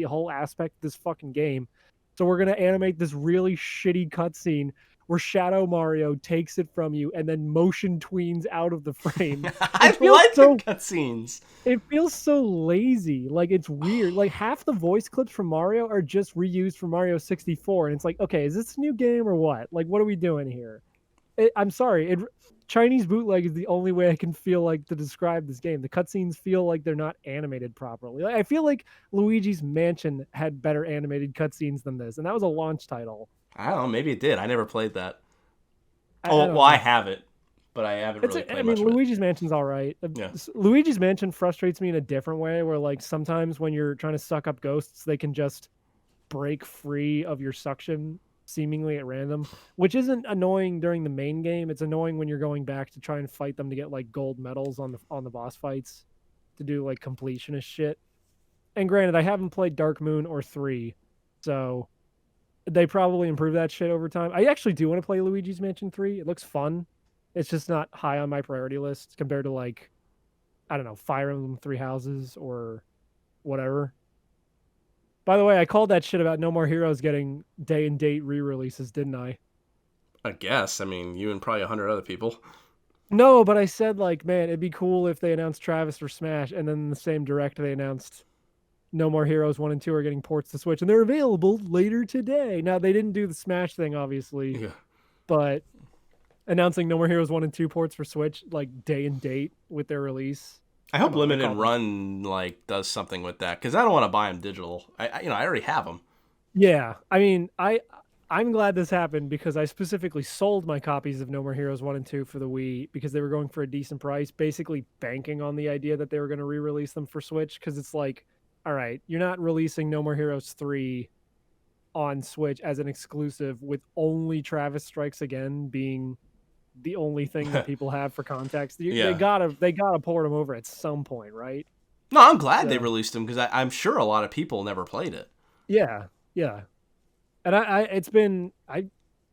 Speaker 2: whole aspect of this fucking game. So we're gonna animate this really shitty cutscene where Shadow Mario takes it from you and then motion tweens out of the frame.
Speaker 1: I
Speaker 2: It feels
Speaker 1: like
Speaker 2: so
Speaker 1: the cutscenes.
Speaker 2: it feels so lazy. Like it's weird. Like half the voice clips from Mario are just reused from Mario 64, and it's like, okay, is this a new game or what? Like, what are we doing here? I'm sorry. Chinese bootleg is the only way I can feel like to describe this game. The cutscenes feel like they're not animated properly. Like, I feel like Luigi's Mansion had better animated cutscenes than this, and that was a launch title.
Speaker 1: I don't know. Maybe it did. I never played that.
Speaker 2: I
Speaker 1: Oh,
Speaker 2: don't
Speaker 1: well, I
Speaker 2: know.
Speaker 1: have it, but I haven't really
Speaker 2: I
Speaker 1: played
Speaker 2: mean,
Speaker 1: much of it.
Speaker 2: Luigi's Mansion's all right.
Speaker 1: Yeah.
Speaker 2: Luigi's Mansion frustrates me in a different way, where like sometimes when you're trying to suck up ghosts, they can just break free of your suction seemingly at random, which isn't annoying during the main game. It's annoying when you're going back to try and fight them to get like gold medals on the boss fights to do like completionist shit. And granted, I haven't played Dark Moon or 3, so they probably improve that shit over time. I actually do want to play Luigi's Mansion 3. It looks fun. It's just not high on my priority list compared to like, I don't know, Fire Emblem Three Houses or whatever. By the way, I called that shit about No More Heroes getting day and date re-releases, didn't I?
Speaker 1: I guess. I mean, you and probably 100 other people.
Speaker 2: No, but I said like, man, it'd be cool if they announced Travis for Smash, and then in the same direct they announced No More Heroes 1 and 2 are getting ports to Switch, and they're available later today. Now they didn't do the Smash thing, obviously,
Speaker 1: Yeah.
Speaker 2: but announcing No More Heroes 1 and 2 ports for Switch like day and date with their release.
Speaker 1: I hope
Speaker 2: Come on, I
Speaker 1: Limited
Speaker 2: called it.
Speaker 1: Run like does something with that because I don't want to buy them digital. I already have them.
Speaker 2: Yeah, I mean, I'm glad this happened because I specifically sold my copies of No More Heroes 1 and 2 for the Wii because they were going for a decent price, basically banking on the idea that they were going to re-release them for Switch because it's like, all right, you're not releasing No More Heroes 3 on Switch as an exclusive with only Travis Strikes Again being the only thing that people have for context.
Speaker 1: Yeah.
Speaker 2: They gotta port them over at some point, right?
Speaker 1: No, I'm glad they
Speaker 2: So-
Speaker 1: released them because I'm sure a lot of people never played it.
Speaker 2: Yeah, yeah. And I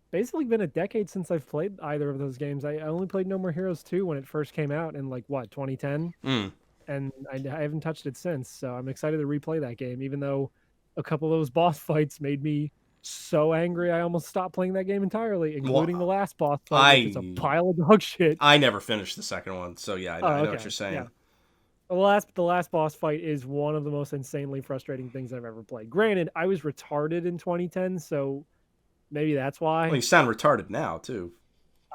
Speaker 2: basically been a decade since I've played either of those games. I only played No More Heroes 2 when it first came out in like what 2010,
Speaker 1: Mm.
Speaker 2: and I haven't touched it since. So I'm excited to replay that game, even though a couple of those boss fights made me so angry I almost stopped playing that game entirely, including the last boss fight, which is a pile of dog shit.
Speaker 1: I never finished the second one, so yeah, I know what you're saying.
Speaker 2: Yeah. The last boss fight is one of the most insanely frustrating things I've ever played. Granted, I was retarded in 2010, so maybe that's why.
Speaker 1: Well, you sound retarded now too.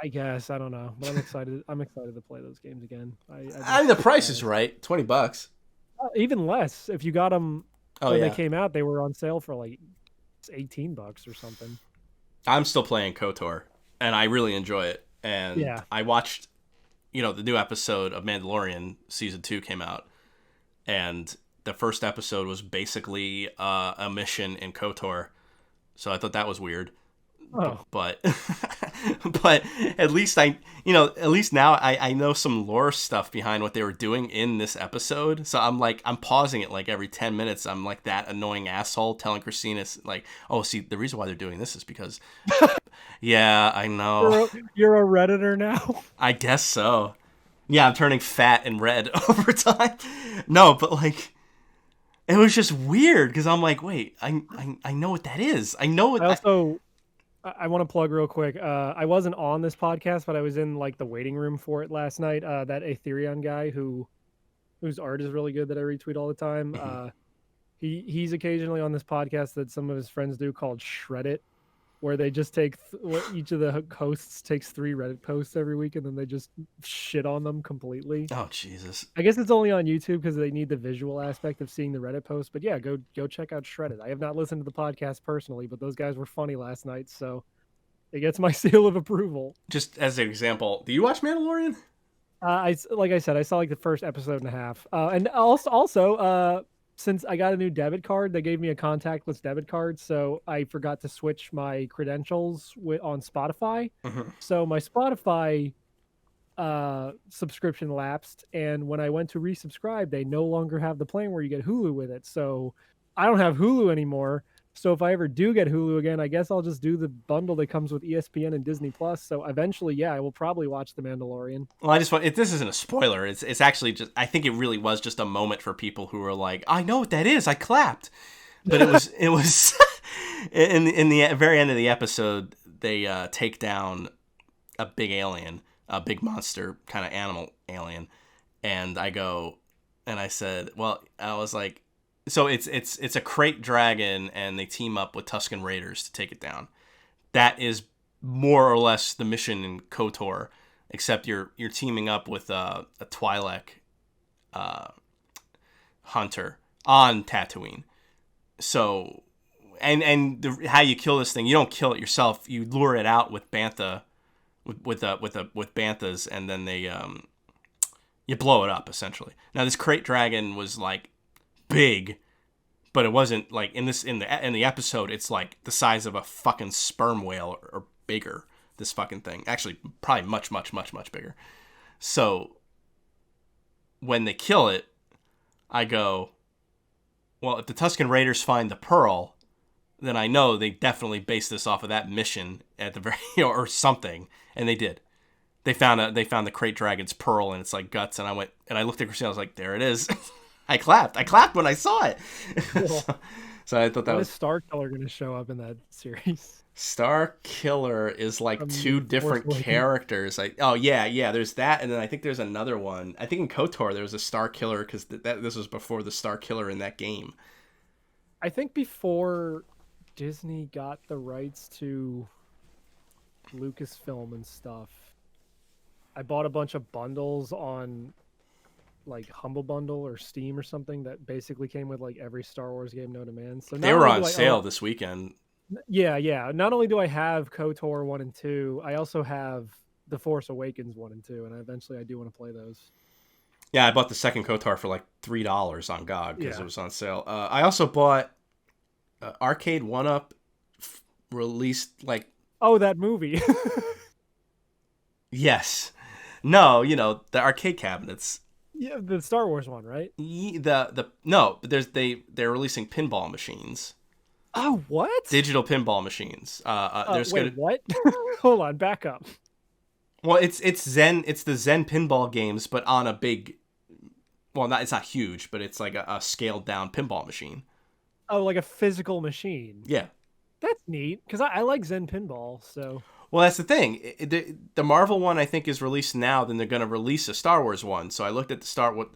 Speaker 2: I guess I don't know, but I'm excited. I'm excited to play those games again.
Speaker 1: I mean, the price is right, $20.
Speaker 2: Even less if you got them
Speaker 1: Oh
Speaker 2: when
Speaker 1: yeah,
Speaker 2: they came out. They were on sale for like $18 or something.
Speaker 1: I'm still playing KOTOR, and I really enjoy it. And
Speaker 2: Yeah.
Speaker 1: I watched, the new episode of Mandalorian season 2 came out, and the first episode was basically a mission in KOTOR. So I thought that was weird.
Speaker 2: Oh,
Speaker 1: But but at least at least now I know some lore stuff behind what they were doing in this episode. So I'm pausing it like every 10 minutes. I'm like that annoying asshole telling Christina like, oh, see, the reason why they're doing this is because yeah, I know.
Speaker 2: you're a Redditor now.
Speaker 1: I guess so. Yeah, I'm turning fat and red over time. No, but like it was just weird because I'm like, wait, I know what that is. I know what
Speaker 2: I also I want to plug real quick. I wasn't on this podcast, but I was in like the waiting room for it last night. That Aetherion guy whose art is really good that I retweet all the time. He's occasionally on this podcast that some of his friends do called Shred It, where they just take each of the hosts takes 3 Reddit posts every week and then they just shit on them completely.
Speaker 1: Oh Jesus!
Speaker 2: I guess it's only on YouTube because they need the visual aspect of seeing the Reddit post. But yeah, go check out Shred It. I have not listened to the podcast personally, but those guys were funny last night, so it gets my seal of approval.
Speaker 1: Just as an example, do you watch Mandalorian?
Speaker 2: Like I said, I saw like the first episode and a half, and also since I got a new debit card, they gave me a contactless debit card, so I forgot to switch my credentials on Spotify.
Speaker 1: Mm-hmm.
Speaker 2: So my Spotify subscription lapsed, and when I went to resubscribe, they no longer have the plan where you get Hulu with it. So I don't have Hulu anymore. So if I ever do get Hulu again, I guess I'll just do the bundle that comes with ESPN and Disney Plus. So eventually, yeah, I will probably watch The Mandalorian.
Speaker 1: Well, I just want this isn't a spoiler. It's actually just I think it really was just a moment for people who were like, I know what that is. I clapped, but it was in the very end of the episode they take down a big alien, a big monster kind of animal alien, and I said, well, I was like. So it's a crate dragon, and they team up with Tusken Raiders to take it down. That is more or less the mission in KOTOR, except you're teaming up with a Twi'lek hunter on Tatooine. So, how you kill this thing? You don't kill it yourself. You lure it out with bantha, with banthas, and then they you blow it up essentially. Now this crate dragon was like big, but it wasn't like in the episode it's like the size of a fucking sperm whale or bigger. This fucking thing, actually probably much bigger. So when they kill it, I go, well, if the Tusken Raiders find the pearl, then I know they definitely based this off of that mission at the very or something, and they did. They found the crate dragon's pearl and it's like guts, and I looked at Christina, I was like, there it is. I clapped when I saw it.
Speaker 2: Cool.
Speaker 1: So I thought that
Speaker 2: When
Speaker 1: was
Speaker 2: is Star Killer going to show up in that series?
Speaker 1: Star Killer is like
Speaker 2: From
Speaker 1: 2 different
Speaker 2: Force Awakens.
Speaker 1: characters. Yeah. There's that, and then I think there's another one. I think in KOTOR there was a Star Killer because this was before the Star Killer in that game.
Speaker 2: I think before Disney got the rights to Lucasfilm and stuff, I bought a bunch of bundles on like Humble Bundle or Steam or something that basically came with like every Star Wars game known to man. So
Speaker 1: They were on sale this weekend.
Speaker 2: Yeah. Not only do I have KOTOR 1 and 2, I also have The Force Awakens 1 and 2, and I do want to play those.
Speaker 1: Yeah, I bought the second KOTOR for like $3 on GOG because
Speaker 2: Yeah.
Speaker 1: it was on sale. I also bought Arcade 1-Up released like
Speaker 2: Oh, that movie.
Speaker 1: yes, no, the arcade cabinets.
Speaker 2: Yeah, the Star Wars one, right?
Speaker 1: No, but they're releasing pinball machines.
Speaker 2: Oh, what?
Speaker 1: Digital pinball machines. There's
Speaker 2: wait, what? Hold on, back up.
Speaker 1: Well, it's the Zen pinball games, but on a big. Well, it's not huge, but it's like a scaled down pinball machine.
Speaker 2: Oh, like a physical machine.
Speaker 1: Yeah.
Speaker 2: That's neat because I like Zen pinball. So.
Speaker 1: Well, that's the thing. The Marvel one I think is released now. Then they're going to release a Star Wars one. So I looked at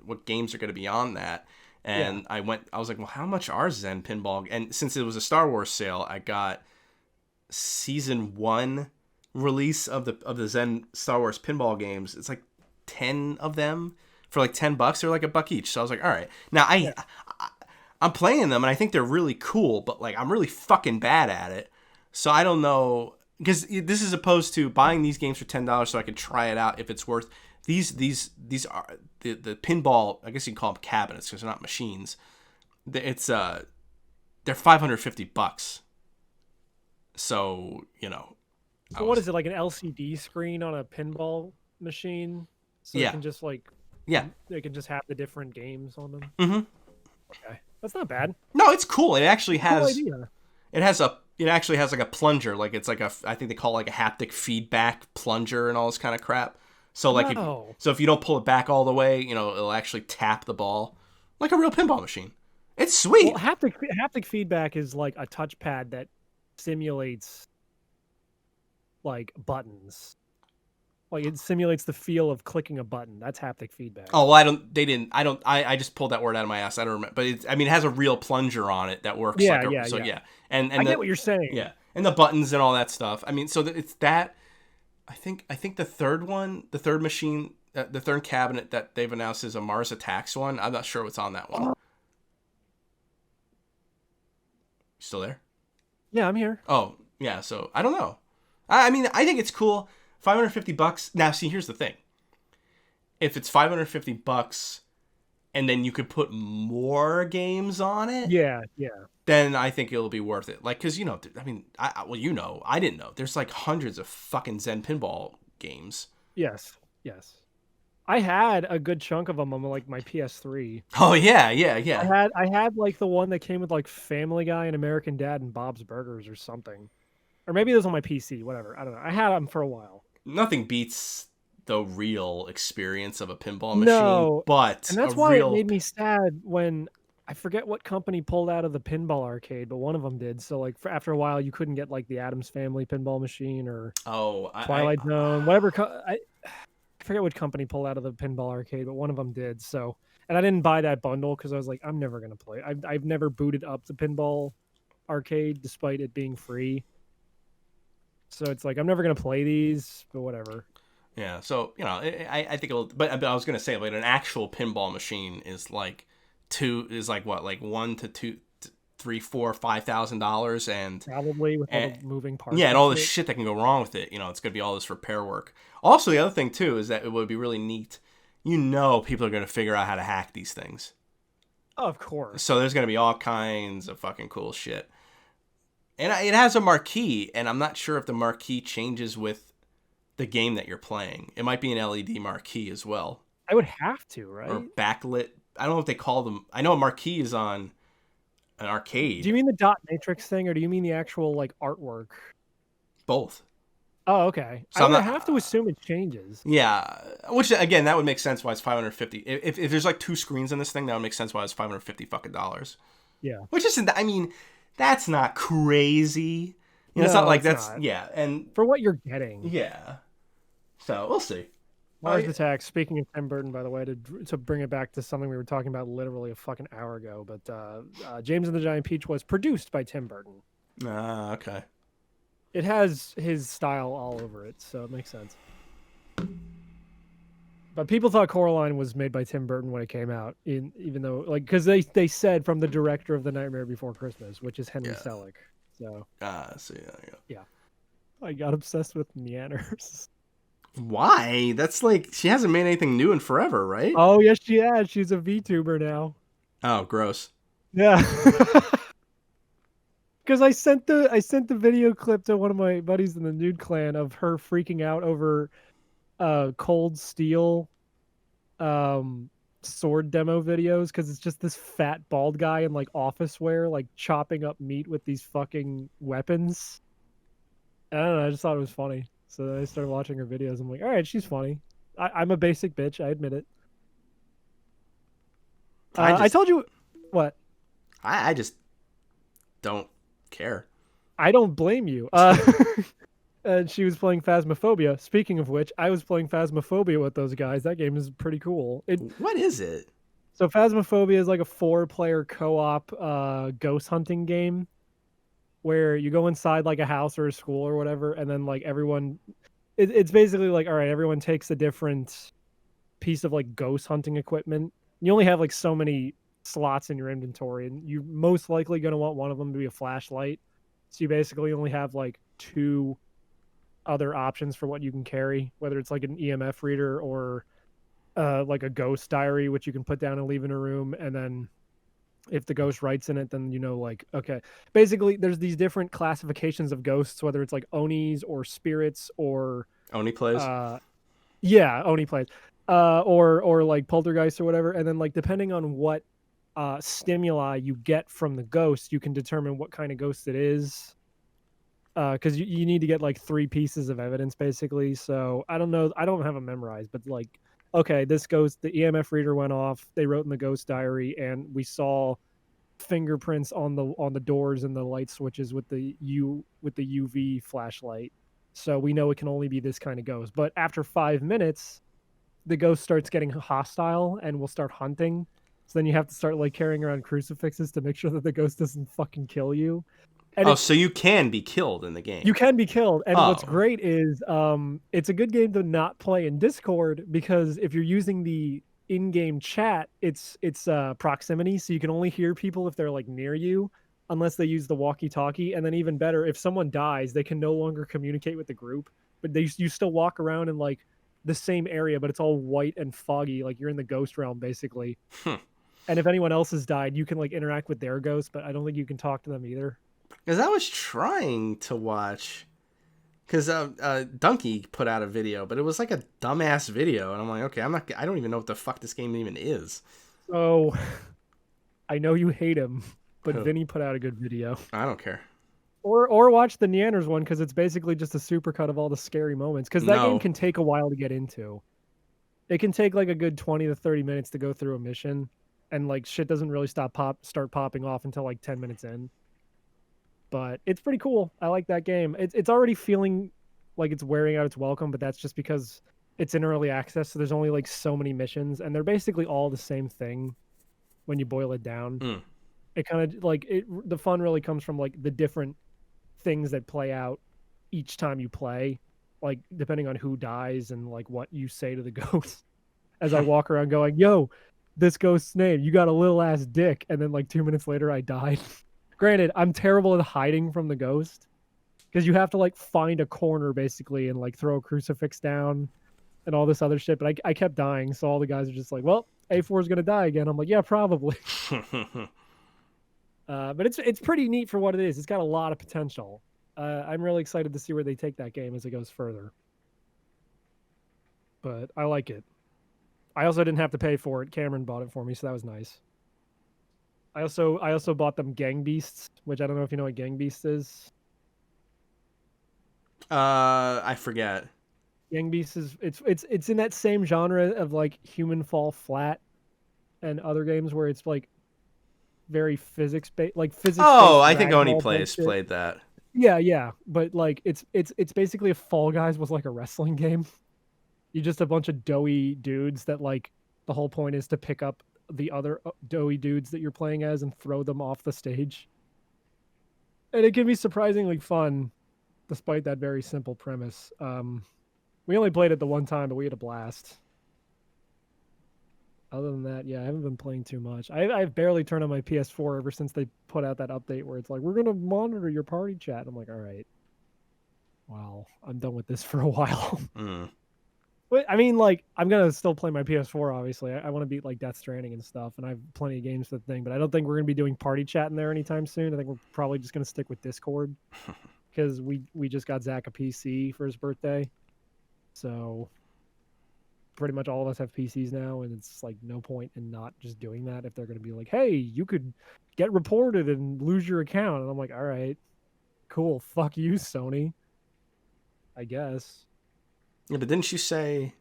Speaker 1: what games are going to be on that, and I was like, well, how much are Zen pinball? And since it was a Star Wars sale, I got season 1 release of the Zen Star Wars pinball games. It's like 10 of them for like $10. They're like $1 each. So I was like, all right. Now I'm playing them and I think they're really cool, but like I'm really fucking bad at it. So I don't know, because this is opposed to buying these games for $10 so I can try it out if it's worth these are the pinball. I guess you can call them cabinets because they're not machines. It's they're $550. So
Speaker 2: So what is it, like an LCD screen on a pinball machine? So
Speaker 1: Yeah.
Speaker 2: it can just like
Speaker 1: Yeah.
Speaker 2: they can just have the different games on them.
Speaker 1: Mm-hmm.
Speaker 2: Okay, that's not bad.
Speaker 1: No, it's cool. It actually
Speaker 2: Cool
Speaker 1: has.
Speaker 2: idea.
Speaker 1: It actually has like a plunger. Like it's like I think they call it like a haptic feedback plunger and all this kind of crap. So like
Speaker 2: Wow.
Speaker 1: if you don't pull it back all the way, it'll actually tap the ball like a real pinball machine. It's sweet.
Speaker 2: Well, haptic feedback is like a touchpad that simulates like buttons. Like it simulates the feel of clicking a button. That's haptic feedback.
Speaker 1: Oh, well, I just pulled that word out of my ass. I don't remember, but it has a real plunger on it that works.
Speaker 2: Yeah,
Speaker 1: yeah. And
Speaker 2: I get what you're saying.
Speaker 1: Yeah, and the buttons and all that stuff. I mean, so it's that. I think the third one, the third machine, the third cabinet that they've announced is a Mars Attacks one. I'm not sure what's on that one. Still there?
Speaker 2: Yeah, I'm here.
Speaker 1: Oh, yeah. So I don't know. I mean, I think it's cool. $550. Now, see, here's the thing. If it's $550 and then you could put more games on it,
Speaker 2: Yeah.
Speaker 1: then I think it'll be worth it. Like, because, I mean, I didn't know. There's like hundreds of fucking Zen pinball games.
Speaker 2: Yes. I had a good chunk of them on like my PS3.
Speaker 1: Oh, yeah.
Speaker 2: I had like the one that came with like Family Guy and American Dad and Bob's Burgers or something. Or maybe it was on my PC, whatever. I don't know. I had them for a while.
Speaker 1: Nothing beats the real experience of a pinball machine,
Speaker 2: No,
Speaker 1: but
Speaker 2: and that's why it made me sad when I forget what company pulled out of the pinball arcade, but one of them did. So like after a while, you couldn't get like the Addams Family pinball machine or Twilight Zone, whatever. I forget which company pulled out of the pinball arcade, but one of them did. So, and I didn't buy that bundle because I was like, I'm never gonna play. I've never booted up the pinball arcade despite it being free. So it's like I'm never gonna play these, but whatever.
Speaker 1: Yeah, so I think it'll. But I was gonna say, like, an actual pinball machine is like what, like $1,000 to $2,000, $3,000, $4,000, $5,000, and
Speaker 2: probably with all the moving parts.
Speaker 1: Yeah, and all the shit that can go wrong with it. It's gonna be all this repair work. Also, the other thing too is that it would be really neat. People are gonna figure out how to hack these things.
Speaker 2: Oh, of course.
Speaker 1: So there's gonna be all kinds of fucking cool shit. And it has a marquee, and I'm not sure if the marquee changes with the game that you're playing. It might be an LED marquee as well.
Speaker 2: I would have to, right?
Speaker 1: Or backlit. I don't know if they call them. I know a marquee is on an arcade.
Speaker 2: Do you mean the dot matrix thing, or do you mean the actual like artwork?
Speaker 1: Both.
Speaker 2: Oh, okay.
Speaker 1: So
Speaker 2: I have to assume it changes.
Speaker 1: Yeah, which again, that would make sense why it's $550. If there's like two screens in this thing, that would make sense why it's $550 fucking dollars.
Speaker 2: Yeah.
Speaker 1: Which isn't. I mean, that's not crazy. It's not like that's not. Yeah, and
Speaker 2: for what you're getting.
Speaker 1: Yeah. So we'll see.
Speaker 2: Mars Attacks. Speaking of Tim Burton, by the way, to bring it back to something we were talking about literally a fucking hour ago, but James and the Giant Peach was produced by Tim Burton.
Speaker 1: Okay.
Speaker 2: It has his style all over it, so it makes sense. But people thought Coraline was made by Tim Burton when it came out, even though, like, because they said from the director of The Nightmare Before Christmas, which is Henry Selick. So. Yeah. I got obsessed with Neanners.
Speaker 1: Why? That's like, she hasn't made anything new in forever, right?
Speaker 2: Oh, yes, she has. She's a VTuber now.
Speaker 1: Oh, gross.
Speaker 2: Yeah. Because I sent the video clip to one of my buddies in the Nude Clan of her freaking out over Cold Steel sword demo videos, because it's just this fat bald guy in like office wear like chopping up meat with these fucking weapons. I don't know, I just thought it was funny. So I started watching her videos. I'm like, all right, she's funny. I'm a basic bitch. I admit it. I told you what?
Speaker 1: I just don't care.
Speaker 2: I don't blame you. And she was playing Phasmophobia. Speaking of which, I was playing Phasmophobia with those guys. That game is pretty cool.
Speaker 1: What is it?
Speaker 2: So Phasmophobia is like a 4-player co-op ghost hunting game, where you go inside like a house or a school or whatever, and then like everyone, it's basically like, all right, everyone takes a different piece of like ghost hunting equipment. You only have like so many slots in your inventory, and you're most likely going to want one of them to be a flashlight. So you basically only have like 2 other options for what you can carry, whether it's like an EMF reader or like a ghost diary, which you can put down and leave in a room, and then if the ghost writes in it, then you know, like, okay, basically there's these different classifications of ghosts, whether it's like onis or spirits or
Speaker 1: Oni plays.
Speaker 2: uh yeah, oni plays, or like poltergeist or whatever, and then like depending on what stimuli you get from the ghost, you can determine what kind of ghost it is. Because you need to get like 3 pieces of evidence basically. So I don't know, I don't have them memorized, but like, okay, this ghost, the EMF reader went off. They wrote in the ghost diary, and we saw fingerprints on the doors and the light switches with the UV flashlight. So we know it can only be this kind of ghost. But after 5 minutes, the ghost starts getting hostile and will start hunting. So then you have to start like carrying around crucifixes to make sure that the ghost doesn't fucking kill you. And
Speaker 1: Oh, so you can be killed in the game.
Speaker 2: you can be killed. And what's
Speaker 1: Oh.
Speaker 2: great is it's a good game to not play in Discord, because if you're using the in-game chat, it's proximity, so you can only hear people if they're like near you, unless they use the walkie-talkie. And then even better, if someone dies, they can no longer communicate with the group, but you still walk around in like the same area, but it's all white and foggy, like you're in the ghost realm basically.
Speaker 1: Hmm.
Speaker 2: And if anyone else has died, you can like interact with their ghost, but I don't think you can talk to them either.
Speaker 1: Because I was trying to watch, because Donkey put out a video, but it was like a dumbass video, and I'm like, okay, I don't even know what the fuck this game even is.
Speaker 2: So I know you hate him, but
Speaker 1: Who?
Speaker 2: Vinny put out a good video.
Speaker 1: I don't care.
Speaker 2: Or watch the Neanders one, because it's basically just a supercut of all the scary moments. Because that game
Speaker 1: No.
Speaker 2: can take a while to get into. It can take like a good 20 to 30 minutes to go through a mission, and like shit doesn't really start popping off until like 10 minutes in. But it's pretty cool. I like that game. It's already feeling like it's wearing out its welcome, but that's just because it's in early access, so there's only like so many missions, and they're basically all the same thing when you boil it down.
Speaker 1: Mm.
Speaker 2: It kind of like the fun really comes from like the different things that play out each time you play, like depending on who dies and like what you say to the ghost. As I walk around going, yo, this ghost's name, you got a little ass dick, and then like 2 minutes later I died. Granted, I'm terrible at hiding from the ghost, because you have to like find a corner basically and like throw a crucifix down and all this other shit, but I kept dying, so all the guys are just like, well, A4 is gonna die again. I'm like, yeah, probably. But it's pretty neat for what it is. It's got a lot of potential. I'm really excited to see where they take that game as it goes further. But I like it. I also didn't have to pay for it. Cameron bought it for me, so that was nice. I also bought them Gang Beasts, which I don't know if you know what Gang Beasts is.
Speaker 1: I forget.
Speaker 2: Gang Beasts is it's in that same genre of like Human Fall Flat and other games where it's like very physics based, like physics.
Speaker 1: Oh, I think Oni played that.
Speaker 2: Yeah, but like it's basically a Fall Guys was like a wrestling game. You're just a bunch of doughy dudes that like the whole point is to pick up the other doughy dudes that you're playing as and throw them off the stage. And it can be surprisingly fun, despite that very simple premise. We only played it the one time, but we had a blast. Other than that, yeah, I haven't been playing too much. I've barely turned on my PS4 ever since they put out that update where it's like, we're going to monitor your party chat. I'm like, all right. Wow, I'm done with this for a while.
Speaker 1: Mm.
Speaker 2: But I mean, like, I'm going to still play my PS4, obviously. I want to beat, like, Death Stranding and stuff, and I have plenty of games for the thing, but I don't think we're going to be doing party chat in there anytime soon. I think we're probably just going to stick with Discord, because we just got Zach a PC for his birthday. So pretty much all of us have PCs now, and it's like no point in not just doing that if they're going to be like, hey, you could get reported and lose your account. And I'm like, all right, cool. Fuck you, Sony. I guess.
Speaker 1: Yeah, but didn't you say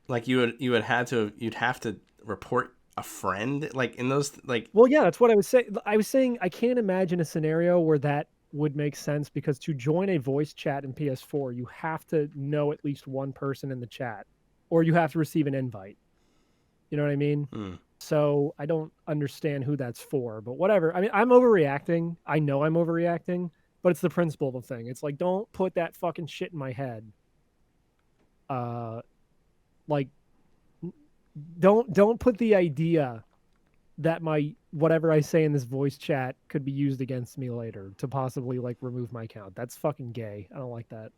Speaker 1: like you'd have to report a friend, like in those, like?
Speaker 2: Well, yeah, that's what I was saying. I was saying I can't imagine a scenario where that would make sense, because to join a voice chat in PS4, you have to know at least one person in the chat, or you have to receive an invite. You know what I mean?
Speaker 1: Mm.
Speaker 2: So I don't understand who that's for, but whatever. I mean, I'm overreacting. I know I'm overreacting, but it's the principle of the thing. It's like, don't put that fucking shit in my head. Like, don't put the idea that my whatever I say in this voice chat could be used against me later to possibly like remove my account. That's fucking gay. I don't like that.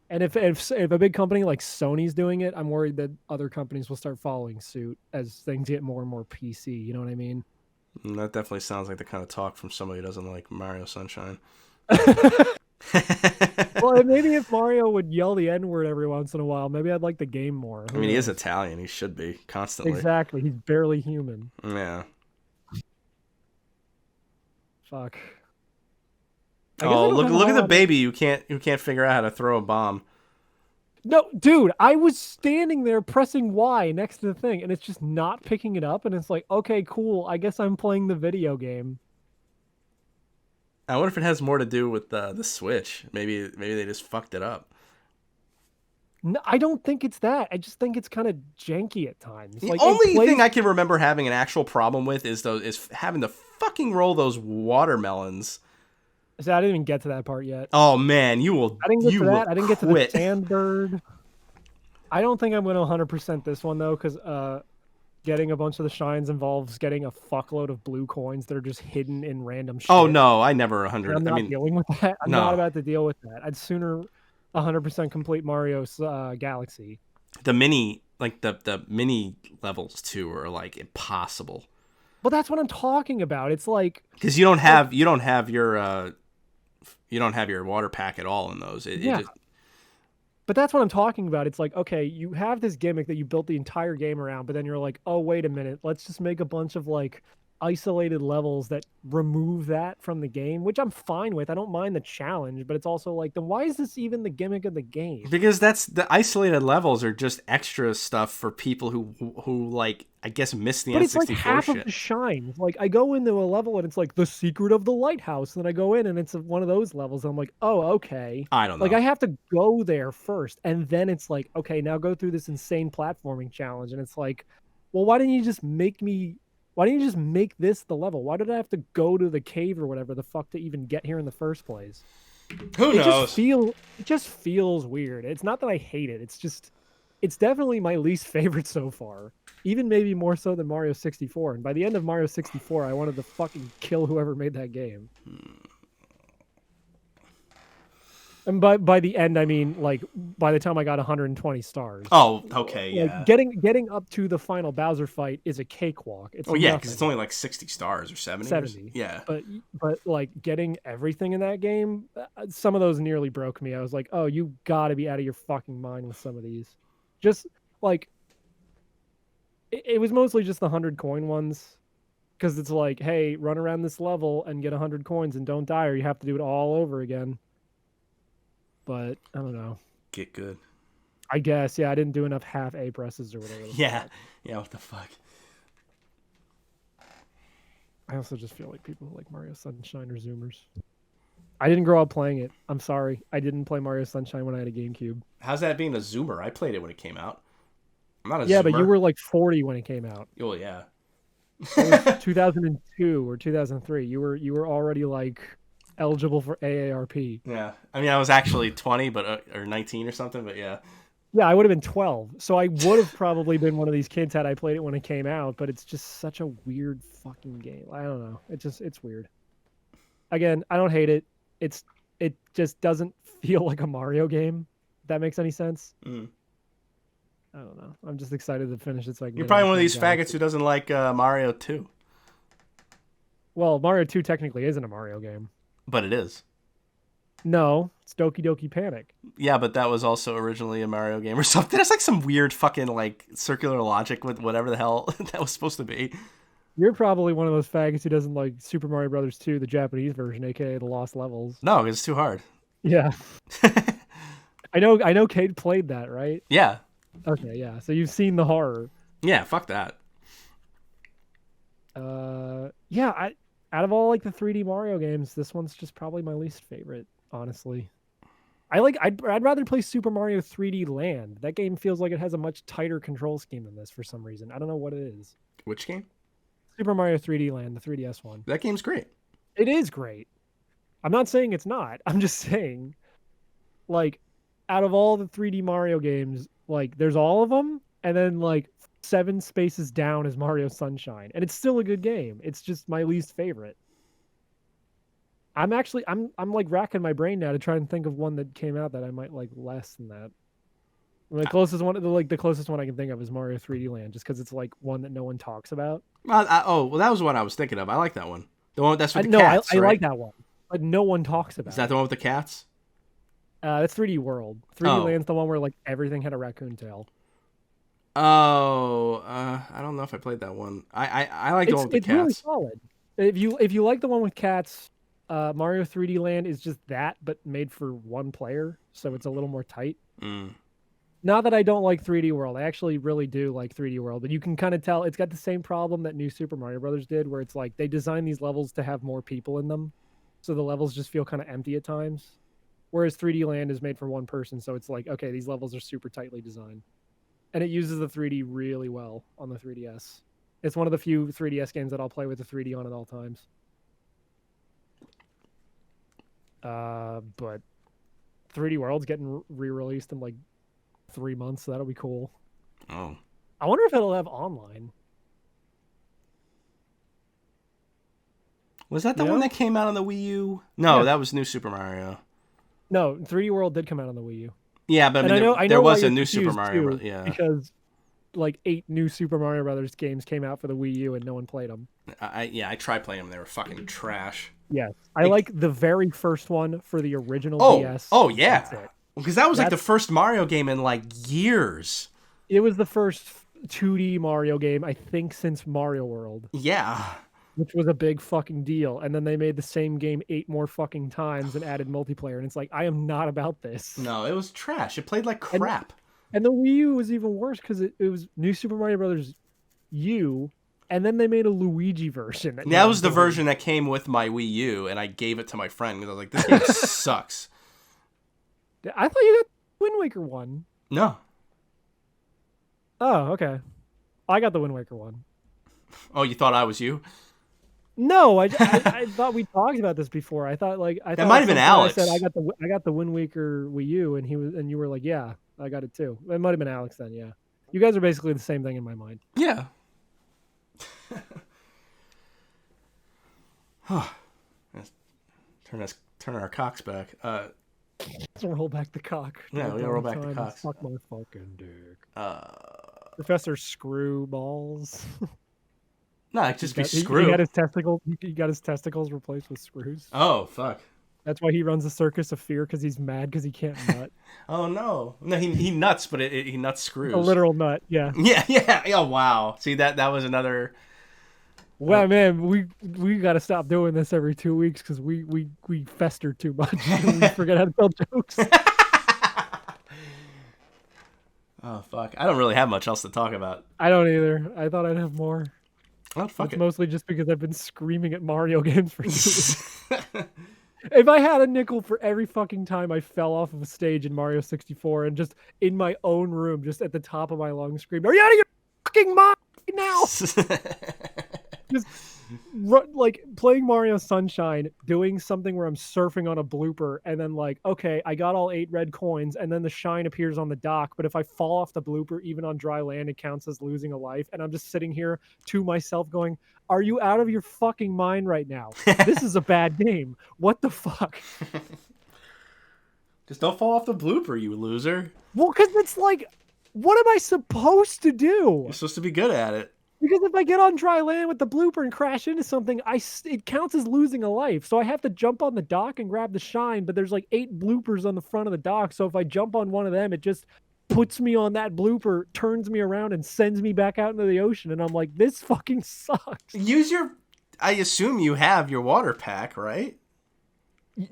Speaker 2: And if a big company like Sony's doing it, I'm worried that other companies will start following suit as things get more and more PC. You know what I mean?
Speaker 1: And that definitely sounds like the kind of talk from somebody who doesn't like Mario Sunshine.
Speaker 2: Well, maybe if Mario would yell the N word every once in a while, maybe I'd like the game more.
Speaker 1: I mean, he is Italian. He should be constantly.
Speaker 2: Exactly. He's barely human.
Speaker 1: Yeah.
Speaker 2: Fuck.
Speaker 1: Oh, look at the baby. You can't figure out how to throw a bomb.
Speaker 2: No, dude, I was standing there pressing Y next to the thing, and it's just not picking it up, and it's like, okay, cool. I guess I'm playing the video game.
Speaker 1: I wonder if it has more to do with the Switch. Maybe they just fucked it up.
Speaker 2: No, I don't think it's that. I just think it's kind of janky at times.
Speaker 1: The only thing I can remember having an actual problem with is having to fucking roll those watermelons.
Speaker 2: So I didn't even get to that part yet.
Speaker 1: Oh man, you will.
Speaker 2: I didn't get to that. I didn't get to the
Speaker 1: quit.
Speaker 2: Sandbird. I don't think I'm going to 100% this one though, because getting a bunch of the shines involves getting a fuckload of blue coins that are just hidden in random shit.
Speaker 1: Oh no, I never 100.
Speaker 2: I'm not dealing with that. I'm
Speaker 1: no.
Speaker 2: not about to deal with that. I'd sooner 100% complete Mario's Galaxy.
Speaker 1: The mini, like the mini levels too, are like impossible.
Speaker 2: Well, that's what I'm talking about. It's like
Speaker 1: because you don't have your water pack at all in those.
Speaker 2: Yeah. But that's what I'm talking about. It's like, okay, you have this gimmick that you built the entire game around, but then you're like, oh, wait a minute. Let's just make a bunch of like isolated levels that remove that from the game, which I'm fine with. I don't mind the challenge, but it's also like, then why is this even the gimmick of the game?
Speaker 1: Because the isolated levels are just extra stuff for people who like, I guess, miss the N64 shit.
Speaker 2: But it's like half of the shines. Like, I go into a level and it's like the secret of the lighthouse, and then I go in and it's one of those levels. And I'm like, oh, okay.
Speaker 1: I don't know.
Speaker 2: Like, I have to go there first, and then it's like, okay, now go through this insane platforming challenge, and it's like, well, why didn't you just make this the level? Why did I have to go to the cave or whatever the fuck to even get here in the first place?
Speaker 1: Who knows?
Speaker 2: It just feels weird. It's not that I hate it. It's definitely my least favorite so far. Even maybe more so than Mario 64. And by the end of Mario 64, I wanted to fucking kill whoever made that game. And by the end, I mean, like, by the time I got 120 stars.
Speaker 1: Oh, okay, yeah.
Speaker 2: Like, getting up to the final Bowser fight is a cakewalk. It's
Speaker 1: because it's only like 60 stars or 70.
Speaker 2: 70.
Speaker 1: Yeah.
Speaker 2: But like, getting everything in that game, some of those nearly broke me. I was like, oh, you gotta be out of your fucking mind with some of these. Just, like, it was mostly just the 100 coin ones. Because it's like, hey, run around this level and get 100 coins and don't die, or you have to do it all over again. But I don't know.
Speaker 1: Get good.
Speaker 2: I guess, yeah, I didn't do enough half A presses or whatever.
Speaker 1: Yeah, what the fuck?
Speaker 2: I also just feel like people who like Mario Sunshine are Zoomers. I didn't grow up playing it. I'm sorry. I didn't play Mario Sunshine when I had a GameCube.
Speaker 1: How's that being a Zoomer? I played it when it came out. I'm not a Zoomer.
Speaker 2: Yeah, but you were like 40 when it came out.
Speaker 1: Oh, yeah.
Speaker 2: It was 2002 or 2003. You were already like eligible for AARP.
Speaker 1: Yeah, I mean, I was actually 20, or 19 or something, but yeah.
Speaker 2: Yeah, I would have been 12, so I would have probably been one of these kids had I played it when it came out. But it's just such a weird fucking game. I don't know. It's weird. Again, I don't hate it. It just doesn't feel like a Mario game. If that makes any sense.
Speaker 1: Mm.
Speaker 2: I don't know. I'm just excited to finish it. So I can
Speaker 1: You're probably one of these faggots who doesn't like Mario 2.
Speaker 2: Well, Mario 2 technically isn't a Mario game.
Speaker 1: But it is.
Speaker 2: No, it's Doki Doki Panic.
Speaker 1: Yeah, but that was also originally a Mario game or something. There's like some weird fucking like circular logic with whatever the hell that was supposed to be.
Speaker 2: You're probably one of those faggots who doesn't like Super Mario Brothers 2, the Japanese version, aka the Lost Levels.
Speaker 1: No, because it's too hard.
Speaker 2: Yeah. I know Kate played that, right?
Speaker 1: Yeah.
Speaker 2: Okay, yeah. So you've seen the horror.
Speaker 1: Yeah, fuck that.
Speaker 2: Yeah, out of all like the 3D Mario games, this one's just probably my least favorite, honestly. I'd rather play Super Mario 3D Land. That game feels like it has a much tighter control scheme than this for some reason. I don't know what it is.
Speaker 1: Which game?
Speaker 2: Super Mario 3D Land, the 3DS one.
Speaker 1: That game's great.
Speaker 2: It is great. I'm not saying it's not. I'm just saying, like, out of all the 3D Mario games, like, there's all of them, and then, like, 7 spaces down is Mario Sunshine. And it's still a good game. It's just my least favorite. I'm like racking my brain now to try and think of one that came out that I might like less than that. The closest one, the closest one I can think of is Mario 3D Land, just because it's like one that no one talks about.
Speaker 1: Well, that was what I was thinking of. I like that one. The one that's with the
Speaker 2: No,
Speaker 1: cats.
Speaker 2: I
Speaker 1: right?
Speaker 2: like that one, but no one talks about.
Speaker 1: Is that the one with the cats?
Speaker 2: That's 3D World. 3D Land's the one where like everything had a raccoon tail.
Speaker 1: Oh, I don't know if I played that one. I like the one with the
Speaker 2: It's
Speaker 1: cats.
Speaker 2: really solid. If you like the one with cats, Mario 3D Land is just that, but made for one player, so it's a little more tight. Not that I don't like 3D World. I actually really do like 3D World, but you can kind of tell it's got the same problem that New Super Mario Brothers did, where it's like they designed these levels to have more people in them, so the levels just feel kind of empty at times. Whereas 3D Land is made for one person, so it's like, okay, these levels are super tightly designed. And it uses the 3D really well on the 3DS. It's one of the few 3DS games that I'll play with the 3D on at all times. But 3D World's getting re-released in like 3 months, so that'll be cool.
Speaker 1: Oh.
Speaker 2: I wonder if it'll have online.
Speaker 1: Was that the one that came out on the Wii U? No, that was New Super Mario.
Speaker 2: No, 3D World did come out on the Wii U.
Speaker 1: Yeah, but I know there was a New Super Mario. Yeah,
Speaker 2: because like 8 new Super Mario Brothers games came out for the Wii U and no one played them.
Speaker 1: I tried playing them. They were fucking trash.
Speaker 2: Yes, I like the very first one for the original DS.
Speaker 1: Oh yeah, because that was like the first Mario game in like years.
Speaker 2: It was the first 2D Mario game, I think, since Mario World.
Speaker 1: Yeah.
Speaker 2: Which was a big fucking deal. And then they made the same game 8 more fucking times and added multiplayer. And it's like, I am not about this.
Speaker 1: No, it was trash. It played like crap.
Speaker 2: And the Wii U was even worse because it was New Super Mario Brothers U, and then they made a Luigi version.
Speaker 1: That was the version that came with my Wii U, and I gave it to my friend because I was like, this game sucks.
Speaker 2: I thought you got Wind Waker 1.
Speaker 1: No.
Speaker 2: Oh, okay. I got the Wind Waker 1.
Speaker 1: Oh, you thought I was you?
Speaker 2: No, I thought we talked about this before. I thought
Speaker 1: that might have been Alex.
Speaker 2: I said I got the Wind Waker Wii U, and you were like, yeah, I got it too. It might have been Alex then. Yeah, you guys are basically the same thing in my mind.
Speaker 1: Yeah. Turn our cocks back.
Speaker 2: Let's roll back the cock.
Speaker 1: Yeah, we roll back the cocks.
Speaker 2: Fuck my fucking dick. Professor Screwballs.
Speaker 1: No, it just be screw.
Speaker 2: He got his testicles. He got his testicles replaced with screws.
Speaker 1: Oh fuck!
Speaker 2: That's why he runs a circus of fear, because he's mad because he can't nut.
Speaker 1: Oh no! No, he nuts, but he nuts screws.
Speaker 2: A literal nut. Yeah.
Speaker 1: Yeah. Oh wow! See that was another.
Speaker 2: Well, man, we got to stop doing this every 2 weeks because we fester too much. We forget how to tell jokes.
Speaker 1: Oh fuck! I don't really have much else to talk about.
Speaker 2: I don't either. I thought I'd have more.
Speaker 1: Oh, fuck it.
Speaker 2: Mostly just because I've been screaming at Mario games for 2 weeks. If I had a nickel for every fucking time I fell off of a stage in Mario 64 and just in my own room, just at the top of my lungs, screamed, "Are you out of your fucking mind now?" Just like playing Mario Sunshine, doing something where I'm surfing on a blooper, and then like, okay, I got all 8 red coins, and then the shine appears on the dock. But if I fall off the blooper, even on dry land, it counts as losing a life. And I'm just sitting here to myself going, "Are you out of your fucking mind right now? This is a bad game. What the fuck?"
Speaker 1: Just don't fall off the blooper, you loser.
Speaker 2: Well, because it's like, what am I supposed to do?
Speaker 1: You're supposed to be good at it.
Speaker 2: Because if I get on dry land with the blooper and crash into something, it counts as losing a life. So I have to jump on the dock and grab the shine, but there's like 8 bloopers on the front of the dock. So if I jump on one of them, it just puts me on that blooper, turns me around, and sends me back out into the ocean. And I'm like, this fucking sucks.
Speaker 1: I assume you have your water pack, right?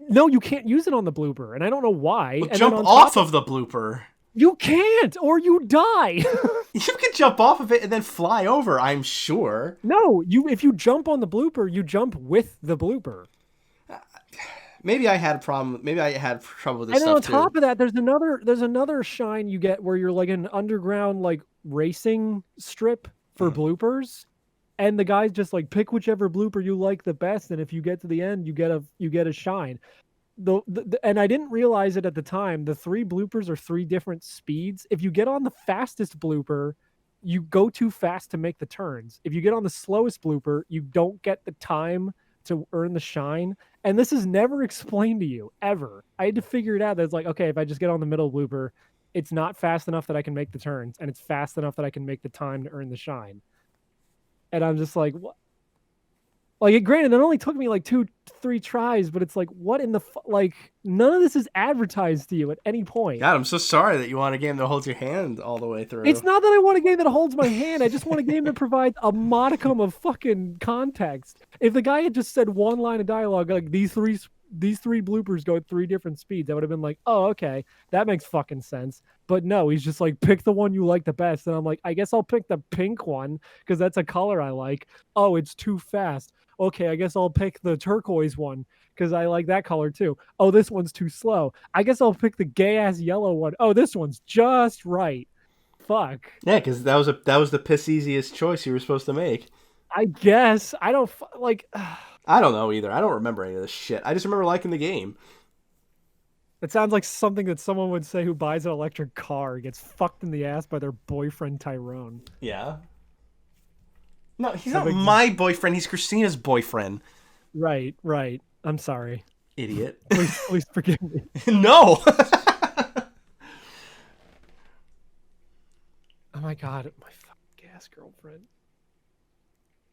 Speaker 2: No, you can't use it on the blooper, and I don't know why.
Speaker 1: Well, jump off of the blooper.
Speaker 2: You can't, or you die.
Speaker 1: You can jump off of it and then fly over, I'm sure.
Speaker 2: No, if you jump on the blooper, you jump with the blooper.
Speaker 1: Maybe I had a problem. Maybe I had trouble with this stuff too.
Speaker 2: And on top of that, there's another shine you get where you're like an underground like racing strip for bloopers, and the guy's just like, pick whichever blooper you like the best, and if you get to the end, you get a shine. And I didn't realize it at the time. The 3 bloopers are 3 different speeds. If you get on the fastest blooper, you go too fast to make the turns. If you get on the slowest blooper, you don't get the time to earn the shine. And this is never explained to you ever. I had to figure it out. That it's like, okay, if I just get on the middle blooper, it's not fast enough that I can make the turns, and it's fast enough that I can make the time to earn the shine. And I'm just like, what? Like, granted, it only took me like 2, 3 tries, but it's like, what in the like? None of this is advertised to you at any point.
Speaker 1: God, I'm so sorry that you want a game that holds your hand all the way through.
Speaker 2: It's not that I want a game that holds my hand. I just want a game that provides a modicum of fucking context. If the guy had just said one line of dialogue, like these three bloopers go at 3 different speeds, I would have been like, oh, okay, that makes fucking sense. But no, he's just like, pick the one you like the best. And I'm like, I guess I'll pick the pink one because that's a color I like. Oh, it's too fast. Okay, I guess I'll pick the turquoise one because I like that color too. Oh, this one's too slow. I guess I'll pick the gay ass yellow one. Oh, this one's just right. Fuck.
Speaker 1: Yeah, because that was the piss easiest choice you were supposed to make.
Speaker 2: I guess I don't like.
Speaker 1: I don't know either. I don't remember any of this shit. I just remember liking the game.
Speaker 2: It sounds like something that someone would say who buys an electric car gets fucked in the ass by their boyfriend Tyrone.
Speaker 1: Yeah. No, he's not my boyfriend. He's Christina's boyfriend.
Speaker 2: Right. I'm sorry.
Speaker 1: Idiot.
Speaker 2: Please forgive me.
Speaker 1: No.
Speaker 2: Oh my god, my fucking gas girlfriend.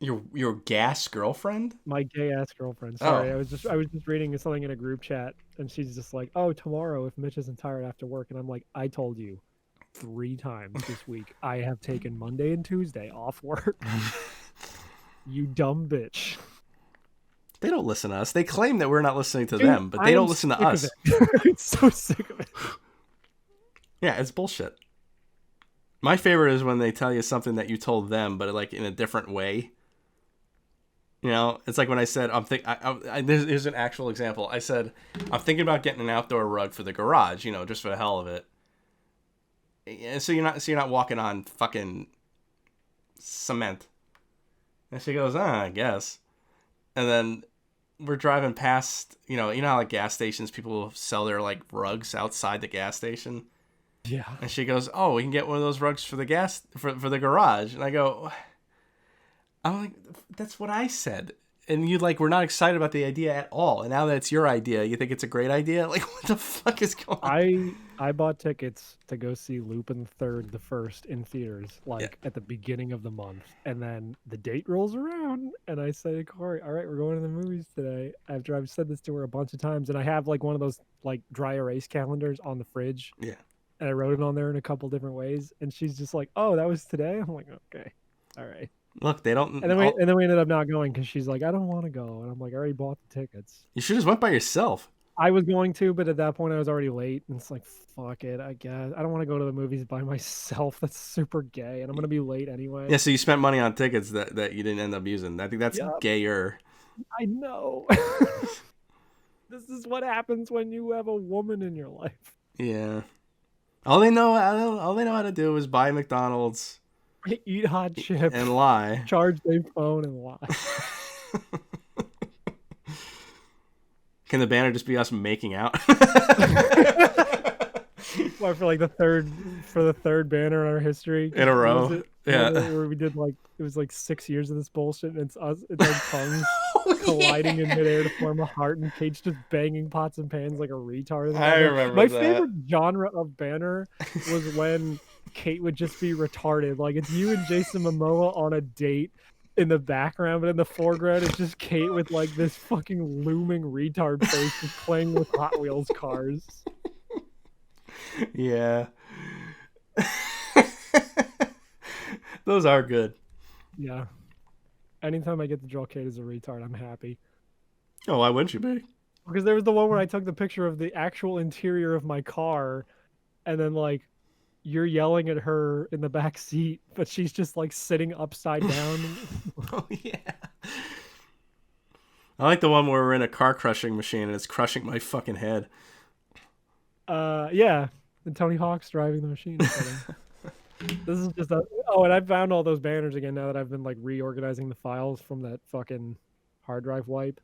Speaker 1: Your gas girlfriend?
Speaker 2: My gay ass girlfriend. Sorry,
Speaker 1: Oh.
Speaker 2: I was just reading something in a group chat, and she's just like, "Oh, tomorrow if Mitch isn't tired after work," and I'm like, "I told you 3 times this week I have taken Monday and Tuesday off work." You dumb bitch.
Speaker 1: They don't listen to us. They claim that we're not listening to them, but they don't listen to us.
Speaker 2: I'm so sick of it.
Speaker 1: Yeah, it's bullshit. My favorite is when they tell you something that you told them, but like in a different way. You know, it's like when I said, here's an actual example. I said, I'm thinking about getting an outdoor rug for the garage, you know, just for the hell of it. And so you're not walking on fucking cement. And she goes, I guess. And then we're driving past, you know how like gas stations, people sell their like rugs outside the gas station.
Speaker 2: Yeah.
Speaker 1: And she goes, oh, we can get one of those rugs for the for the garage. And I go, I'm like, that's what I said. And you like, we're not excited about the idea at all. And now that it's your idea, you think it's a great idea? Like, what the fuck is going on?
Speaker 2: I bought tickets to go see Lupin the First in theaters, at the beginning of the month. And then the date rolls around, and I say to Corey, all right, we're going to the movies today. After I've said this to her a bunch of times, and I have like one of those like dry erase calendars on the fridge.
Speaker 1: Yeah.
Speaker 2: And I wrote it on there in a couple different ways. And she's just like, oh, that was today? I'm like, okay. All right.
Speaker 1: Look, they don't.
Speaker 2: And then we ended up not going because she's like, I don't want to go. And I'm like, I already bought the tickets.
Speaker 1: You should have went by yourself.
Speaker 2: I was going to, but at that point I was already late. And it's like, fuck it, I guess. I don't want to go to the movies by myself. That's super gay. And I'm going to be late anyway.
Speaker 1: Yeah, so you spent money on tickets that you didn't end up using. I think that's gayer.
Speaker 2: I know. This is what happens when you have a woman in your life.
Speaker 1: Yeah. All they know how to do is buy McDonald's,
Speaker 2: eat hot chips,
Speaker 1: and lie.
Speaker 2: Charge their phone and lie.
Speaker 1: Can the banner just be us making out?
Speaker 2: What, for the third banner in our history
Speaker 1: in a row? Yeah.
Speaker 2: Where we did it was 6 years of this bullshit, and it's us. It's our tongues colliding in midair to form a heart, and Kate's just banging pots and pans like a retard.
Speaker 1: I remember
Speaker 2: my
Speaker 1: that.
Speaker 2: favorite genre of banner was when Kate would just be retarded. Like, it's you and Jason Momoa on a date in the background, but in the foreground it's just Kate with like this fucking looming retard face just playing with Hot Wheels cars.
Speaker 1: Yeah. Those are good.
Speaker 2: Yeah. Anytime I get to draw Kate as a retard, I'm happy.
Speaker 1: Oh, why wouldn't you be?
Speaker 2: Because there was the one where I took the picture of the actual interior of my car, and then like you're yelling at her in the back seat, but she's just like sitting upside down.
Speaker 1: Oh yeah. I like the one where we're in a car crushing machine and it's crushing my fucking head.
Speaker 2: Yeah. And Tony Hawk's driving the machine. This is just and I found all those banners again now that I've been like reorganizing the files from that fucking hard drive wipe.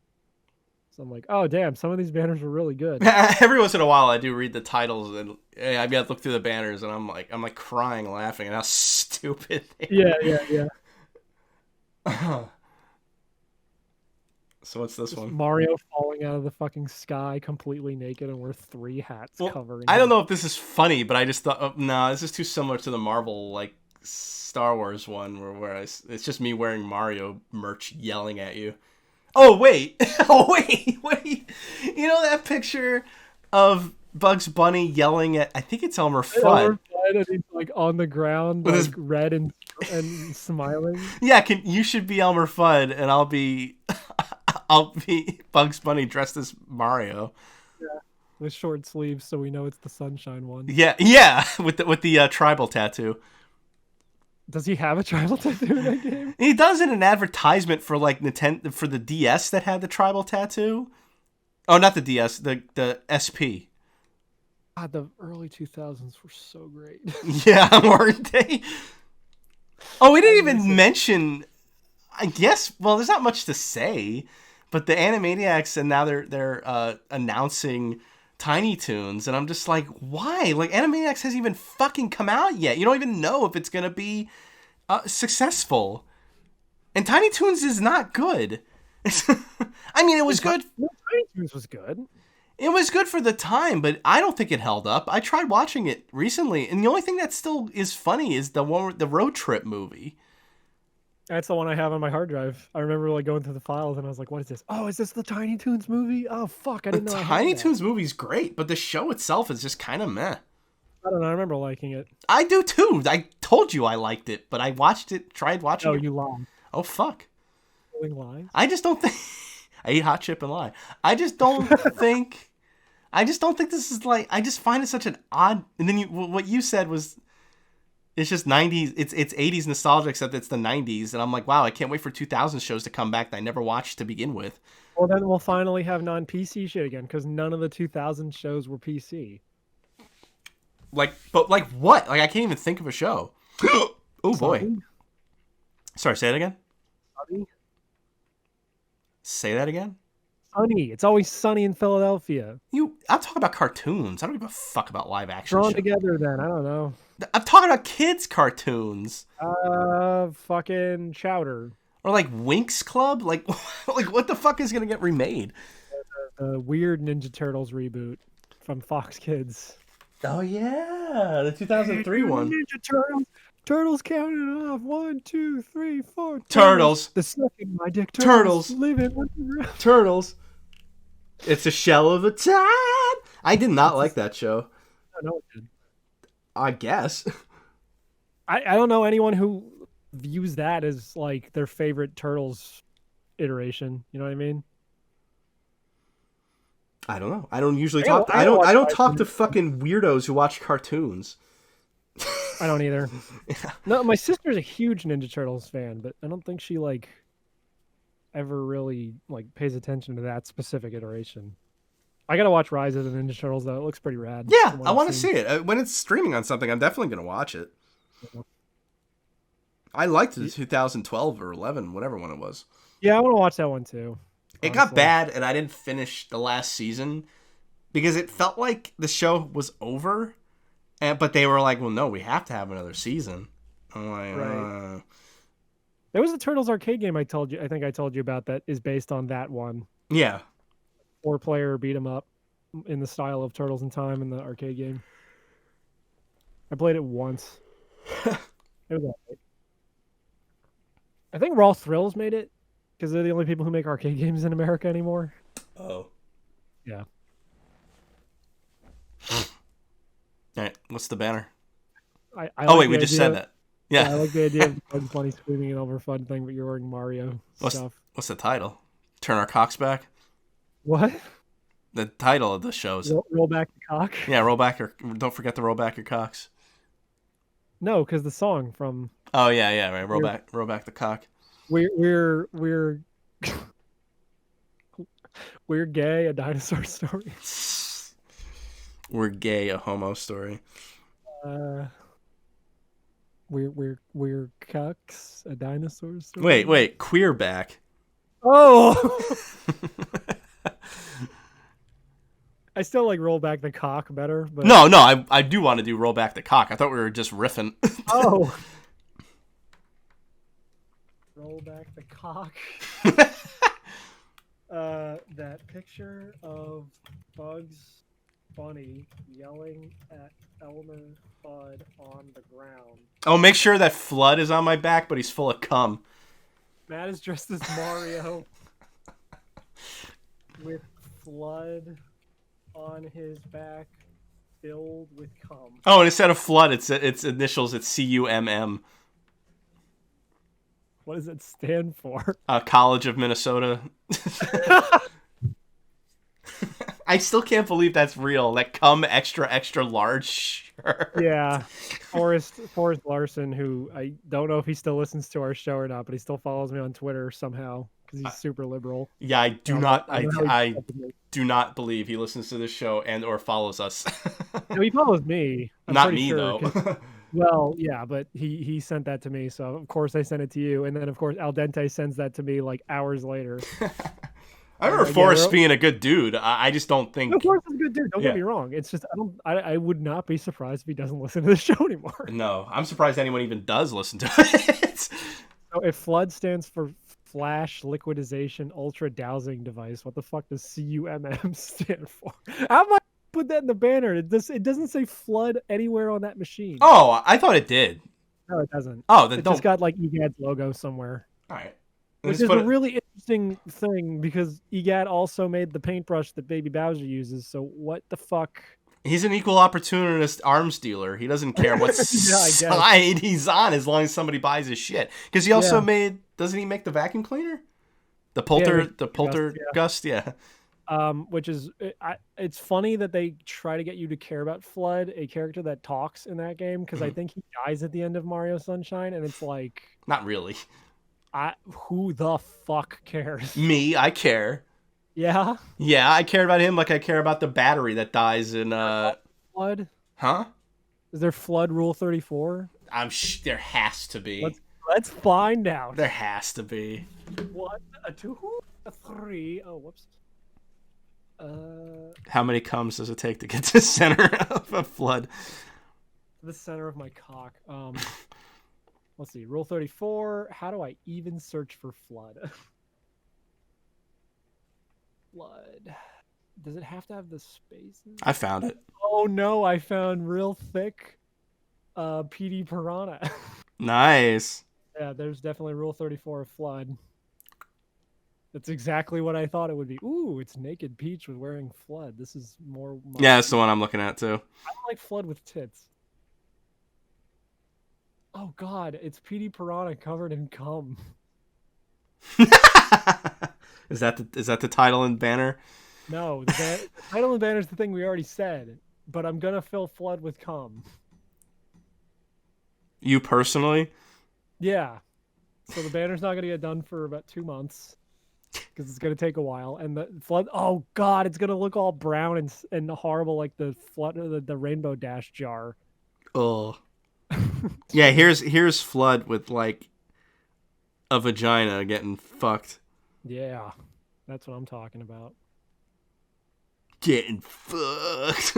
Speaker 2: So I'm like, oh damn, some of these banners were really good.
Speaker 1: Every once in a while I do read the titles and I've got to look through the banners and I'm like crying laughing at how stupid they are.
Speaker 2: Yeah.
Speaker 1: So what's this
Speaker 2: Just
Speaker 1: one?
Speaker 2: Mario falling out of the fucking sky completely naked, and we're 3 hats
Speaker 1: Well,
Speaker 2: covering
Speaker 1: I don't
Speaker 2: him.
Speaker 1: know if this is funny, but I just thought, no, this is too similar to the Marvel like Star Wars one, it's just me wearing Mario merch, yelling at you. Oh wait, oh wait! You know that picture of Bugs Bunny yelling at? I think it's Elmer Fudd.
Speaker 2: And he's like on the ground,
Speaker 1: With
Speaker 2: like
Speaker 1: his-
Speaker 2: red and smiling.
Speaker 1: Yeah, you should be Elmer Fudd, and I'll be I'll be Bugs Bunny dressed as Mario.
Speaker 2: With short sleeves, so we know it's the Sunshine one.
Speaker 1: Yeah, with the tribal tattoo.
Speaker 2: Does he have a tribal tattoo in that game?
Speaker 1: He does in an advertisement for like Nintendo for the DS that had the tribal tattoo. Oh, not the DS, the SP.
Speaker 2: God, the early 2000s were so great.
Speaker 1: Yeah, weren't they? Oh, we didn't even mention. I guess. Well, there's not much to say, but the Animaniacs, and now they're announcing Tiny Toons, and I'm just like, why? Like, Animaniacs hasn't even fucking come out yet. You don't even know if it's gonna be successful, and Tiny Toons is not good. I mean, it was good.
Speaker 2: Tiny Toons was good.
Speaker 1: It was good for the time, but I don't think it held up. I tried watching it recently, and the only thing that still is funny is the one, the road trip movie.
Speaker 2: That's the one I have on my hard drive. I remember like going through the files and I was like, "What is this? Oh, is this the Tiny Toons movie? Oh fuck, I
Speaker 1: The
Speaker 2: didn't know."
Speaker 1: Tiny Toons movie's great, but the show itself is just kind of meh.
Speaker 2: I don't know. I remember liking it.
Speaker 1: I do too. I told you I liked it, but I watched it, tried watching
Speaker 2: Oh,
Speaker 1: it.
Speaker 2: you lied.
Speaker 1: Oh fuck!
Speaker 2: Telling lies.
Speaker 1: I just don't think. I eat hot chip and lie. I just don't think. I just don't think this is like. I just find it such an odd. And then what you said was, it's just 90s. It's 80s nostalgia, except it's the 90s, and I'm like, wow, I can't wait for 2000 shows to come back that I never watched to begin with.
Speaker 2: Well, then we'll finally have non-PC shit again because none of the 2000 shows were PC.
Speaker 1: But what? Like, I can't even think of a show. Oh boy.
Speaker 2: Sunny?
Speaker 1: Sorry, say it again.
Speaker 2: Sunny?
Speaker 1: Say that again.
Speaker 2: Sunny. It's always sunny in Philadelphia.
Speaker 1: I'm talking about cartoons. I don't give a fuck about live action
Speaker 2: Drawn
Speaker 1: shows.
Speaker 2: together then. I don't know.
Speaker 1: I'm talking about kids' cartoons.
Speaker 2: Fucking Chowder.
Speaker 1: Or like Winx Club? Like what the fuck is gonna get remade?
Speaker 2: The weird Ninja Turtles reboot from Fox Kids.
Speaker 1: Oh yeah, the 2003 one.
Speaker 2: Ninja Turtles. Turtles counting off. 1, 2, 3, 4.
Speaker 1: Turtles.
Speaker 2: The second my dick
Speaker 1: Turtles.
Speaker 2: living underground.
Speaker 1: Turtles. It's a shell of a time. I did not like that show.
Speaker 2: I know it did.
Speaker 1: I guess.
Speaker 2: I don't know anyone who views that as like their favorite Turtles iteration. You know what I mean?
Speaker 1: I don't know. I don't usually
Speaker 2: I
Speaker 1: talk.
Speaker 2: don't- I
Speaker 1: I
Speaker 2: don't
Speaker 1: don't.
Speaker 2: watch
Speaker 1: I don't talk
Speaker 2: cartoons.
Speaker 1: to fucking weirdos who watch cartoons.
Speaker 2: I don't either. No, my sister's a huge Ninja Turtles fan, but I don't think she like ever really like pays attention to that specific iteration. I gotta watch Rise of the Ninja Turtles though. It looks pretty rad.
Speaker 1: Yeah,
Speaker 2: from what
Speaker 1: I
Speaker 2: I've
Speaker 1: want to
Speaker 2: seen.
Speaker 1: see it when it's streaming on something. I'm definitely gonna watch it. I liked the 2012 or 11, whatever one it was.
Speaker 2: Yeah, I want to watch that one too.
Speaker 1: It got
Speaker 2: honestly.
Speaker 1: bad, and I didn't finish the last season because it felt like the show was over. But they were like, "Well, no, we have to have another season." I'm like,
Speaker 2: Right. There was a Turtles arcade game I think I told you about that is based on that one.
Speaker 1: yeah.
Speaker 2: 4-player beat 'em up in the style of Turtles in Time in the arcade game. I played it once. It was alright. I think Raw Thrills made it because they're the only people who make arcade games in America anymore.
Speaker 1: Oh.
Speaker 2: Yeah.
Speaker 1: All right. What's the banner?
Speaker 2: I
Speaker 1: Oh
Speaker 2: like
Speaker 1: wait,
Speaker 2: the
Speaker 1: we just
Speaker 2: idea-
Speaker 1: said that.
Speaker 2: I
Speaker 1: Yeah.
Speaker 2: like the idea of Bugs Bunny screaming an over fun thing, but you're wearing Mario stuff.
Speaker 1: What's the title? Turn our cocks back.
Speaker 2: What?
Speaker 1: The title of the show is
Speaker 2: Roll back the cock?
Speaker 1: yeah. Roll back your. Don't forget to roll back your cocks.
Speaker 2: No, because the song from
Speaker 1: Oh yeah, yeah. Right. Roll
Speaker 2: We're-
Speaker 1: back the cock.
Speaker 2: we're we're gay, a dinosaur story.
Speaker 1: We're gay. A homo story.
Speaker 2: We're cucks, a dinosaur story.
Speaker 1: Wait. Queer back.
Speaker 2: Oh, I still like roll back the cock better, but
Speaker 1: No. I do want to do roll back the cock. I thought we were just riffing.
Speaker 2: oh, roll back the cock. That picture of Bugs Bunny yelling at Elmer Fudd on the ground.
Speaker 1: Oh, make sure that Flood is on my back, but he's full of cum.
Speaker 2: Matt is dressed as Mario with Flood on his back, filled with cum.
Speaker 1: Oh, and instead of Flood, it's initials. It's CUMM.
Speaker 2: What does it stand for?
Speaker 1: College of Minnesota. I still can't believe that's real. That cum extra extra large shirt.
Speaker 2: Yeah, Forrest Larson, who I don't know if he still listens to our show or not, but he still follows me on Twitter somehow because he's super liberal.
Speaker 1: Yeah, I do
Speaker 2: I
Speaker 1: not.
Speaker 2: don't know how he
Speaker 1: I
Speaker 2: kept with me.
Speaker 1: do not believe he listens to this show and or follows us.
Speaker 2: No, he follows me. I'm
Speaker 1: Not
Speaker 2: pretty
Speaker 1: me
Speaker 2: sure, 'cause-
Speaker 1: though.
Speaker 2: Well, yeah, but he sent that to me, so of course I sent it to you, and then of course Al Dente sends that to me like hours later.
Speaker 1: I remember
Speaker 2: Yeah,
Speaker 1: Forrest being a good dude. I just don't think.
Speaker 2: Of course, he's a good dude. Don't
Speaker 1: Yeah.
Speaker 2: get me wrong. It's just I would not be surprised if he doesn't listen to the show anymore.
Speaker 1: No, I'm surprised anyone even does listen to it.
Speaker 2: So if Flood stands for Flash Liquidization Ultra Dowsing Device, what the fuck does CUMM stand for? How am I put that in the banner? It doesn't say Flood anywhere on that machine.
Speaker 1: Oh, I thought it did.
Speaker 2: No, it doesn't.
Speaker 1: Oh, then
Speaker 2: It
Speaker 1: don't.
Speaker 2: just got like EGAD's logo somewhere.
Speaker 1: All right.
Speaker 2: Which
Speaker 1: Just
Speaker 2: is
Speaker 1: put
Speaker 2: a
Speaker 1: it-
Speaker 2: really interesting thing because EGAD also made the paintbrush that Baby Bowser uses. So what the fuck?
Speaker 1: He's an equal opportunist arms dealer. He doesn't care what
Speaker 2: Yeah, I guess.
Speaker 1: side he's on as long as somebody buys his shit. Because he also
Speaker 2: Yeah.
Speaker 1: made. Doesn't he make the vacuum cleaner? The
Speaker 2: the
Speaker 1: Poltergust, yeah.
Speaker 2: Which is it's funny that they try to get you to care about Flood, a character that talks in that game, because I think he dies at the end of Mario Sunshine, and it's like,
Speaker 1: Not really.
Speaker 2: who the fuck cares?
Speaker 1: Me, I care.
Speaker 2: Yeah,
Speaker 1: Yeah, I care about him like I care about the battery that dies in.
Speaker 2: Flood.
Speaker 1: Huh?
Speaker 2: Is there Flood Rule 34?
Speaker 1: There has to be.
Speaker 2: Let's find out.
Speaker 1: There has to be.
Speaker 2: 1, a 2, a 3. Oh, whoops.
Speaker 1: How many comes does it take to get to the center of a Flood?
Speaker 2: The center of my cock. Let's see. Rule 34. How do I even search for Flood? Flood. Does it have to have the spaces?
Speaker 1: I found it.
Speaker 2: Oh no, I found real thick PD Piranha.
Speaker 1: Nice.
Speaker 2: Yeah, there's definitely Rule 34 of Flood. That's exactly what I thought it would be. Ooh, it's Naked Peach with wearing Flood. This is more...
Speaker 1: Yeah, that's the one I'm looking at too.
Speaker 2: I don't like Flood with tits. Oh god, it's PD Piranha covered in cum.
Speaker 1: Is that the title and banner?
Speaker 2: No, the title and banner is the thing we already said, but I'm gonna fill Flood with cum.
Speaker 1: You personally?
Speaker 2: Yeah. So the banner's not gonna get done for about 2 months because it's gonna take a while, and the Flood. Oh god, it's gonna look all brown and horrible like the Flood, the Rainbow Dash jar.
Speaker 1: Oh. Yeah, here's Flood with like a vagina getting fucked.
Speaker 2: Yeah, that's what I'm talking about.
Speaker 1: Getting fucked.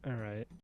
Speaker 2: All right.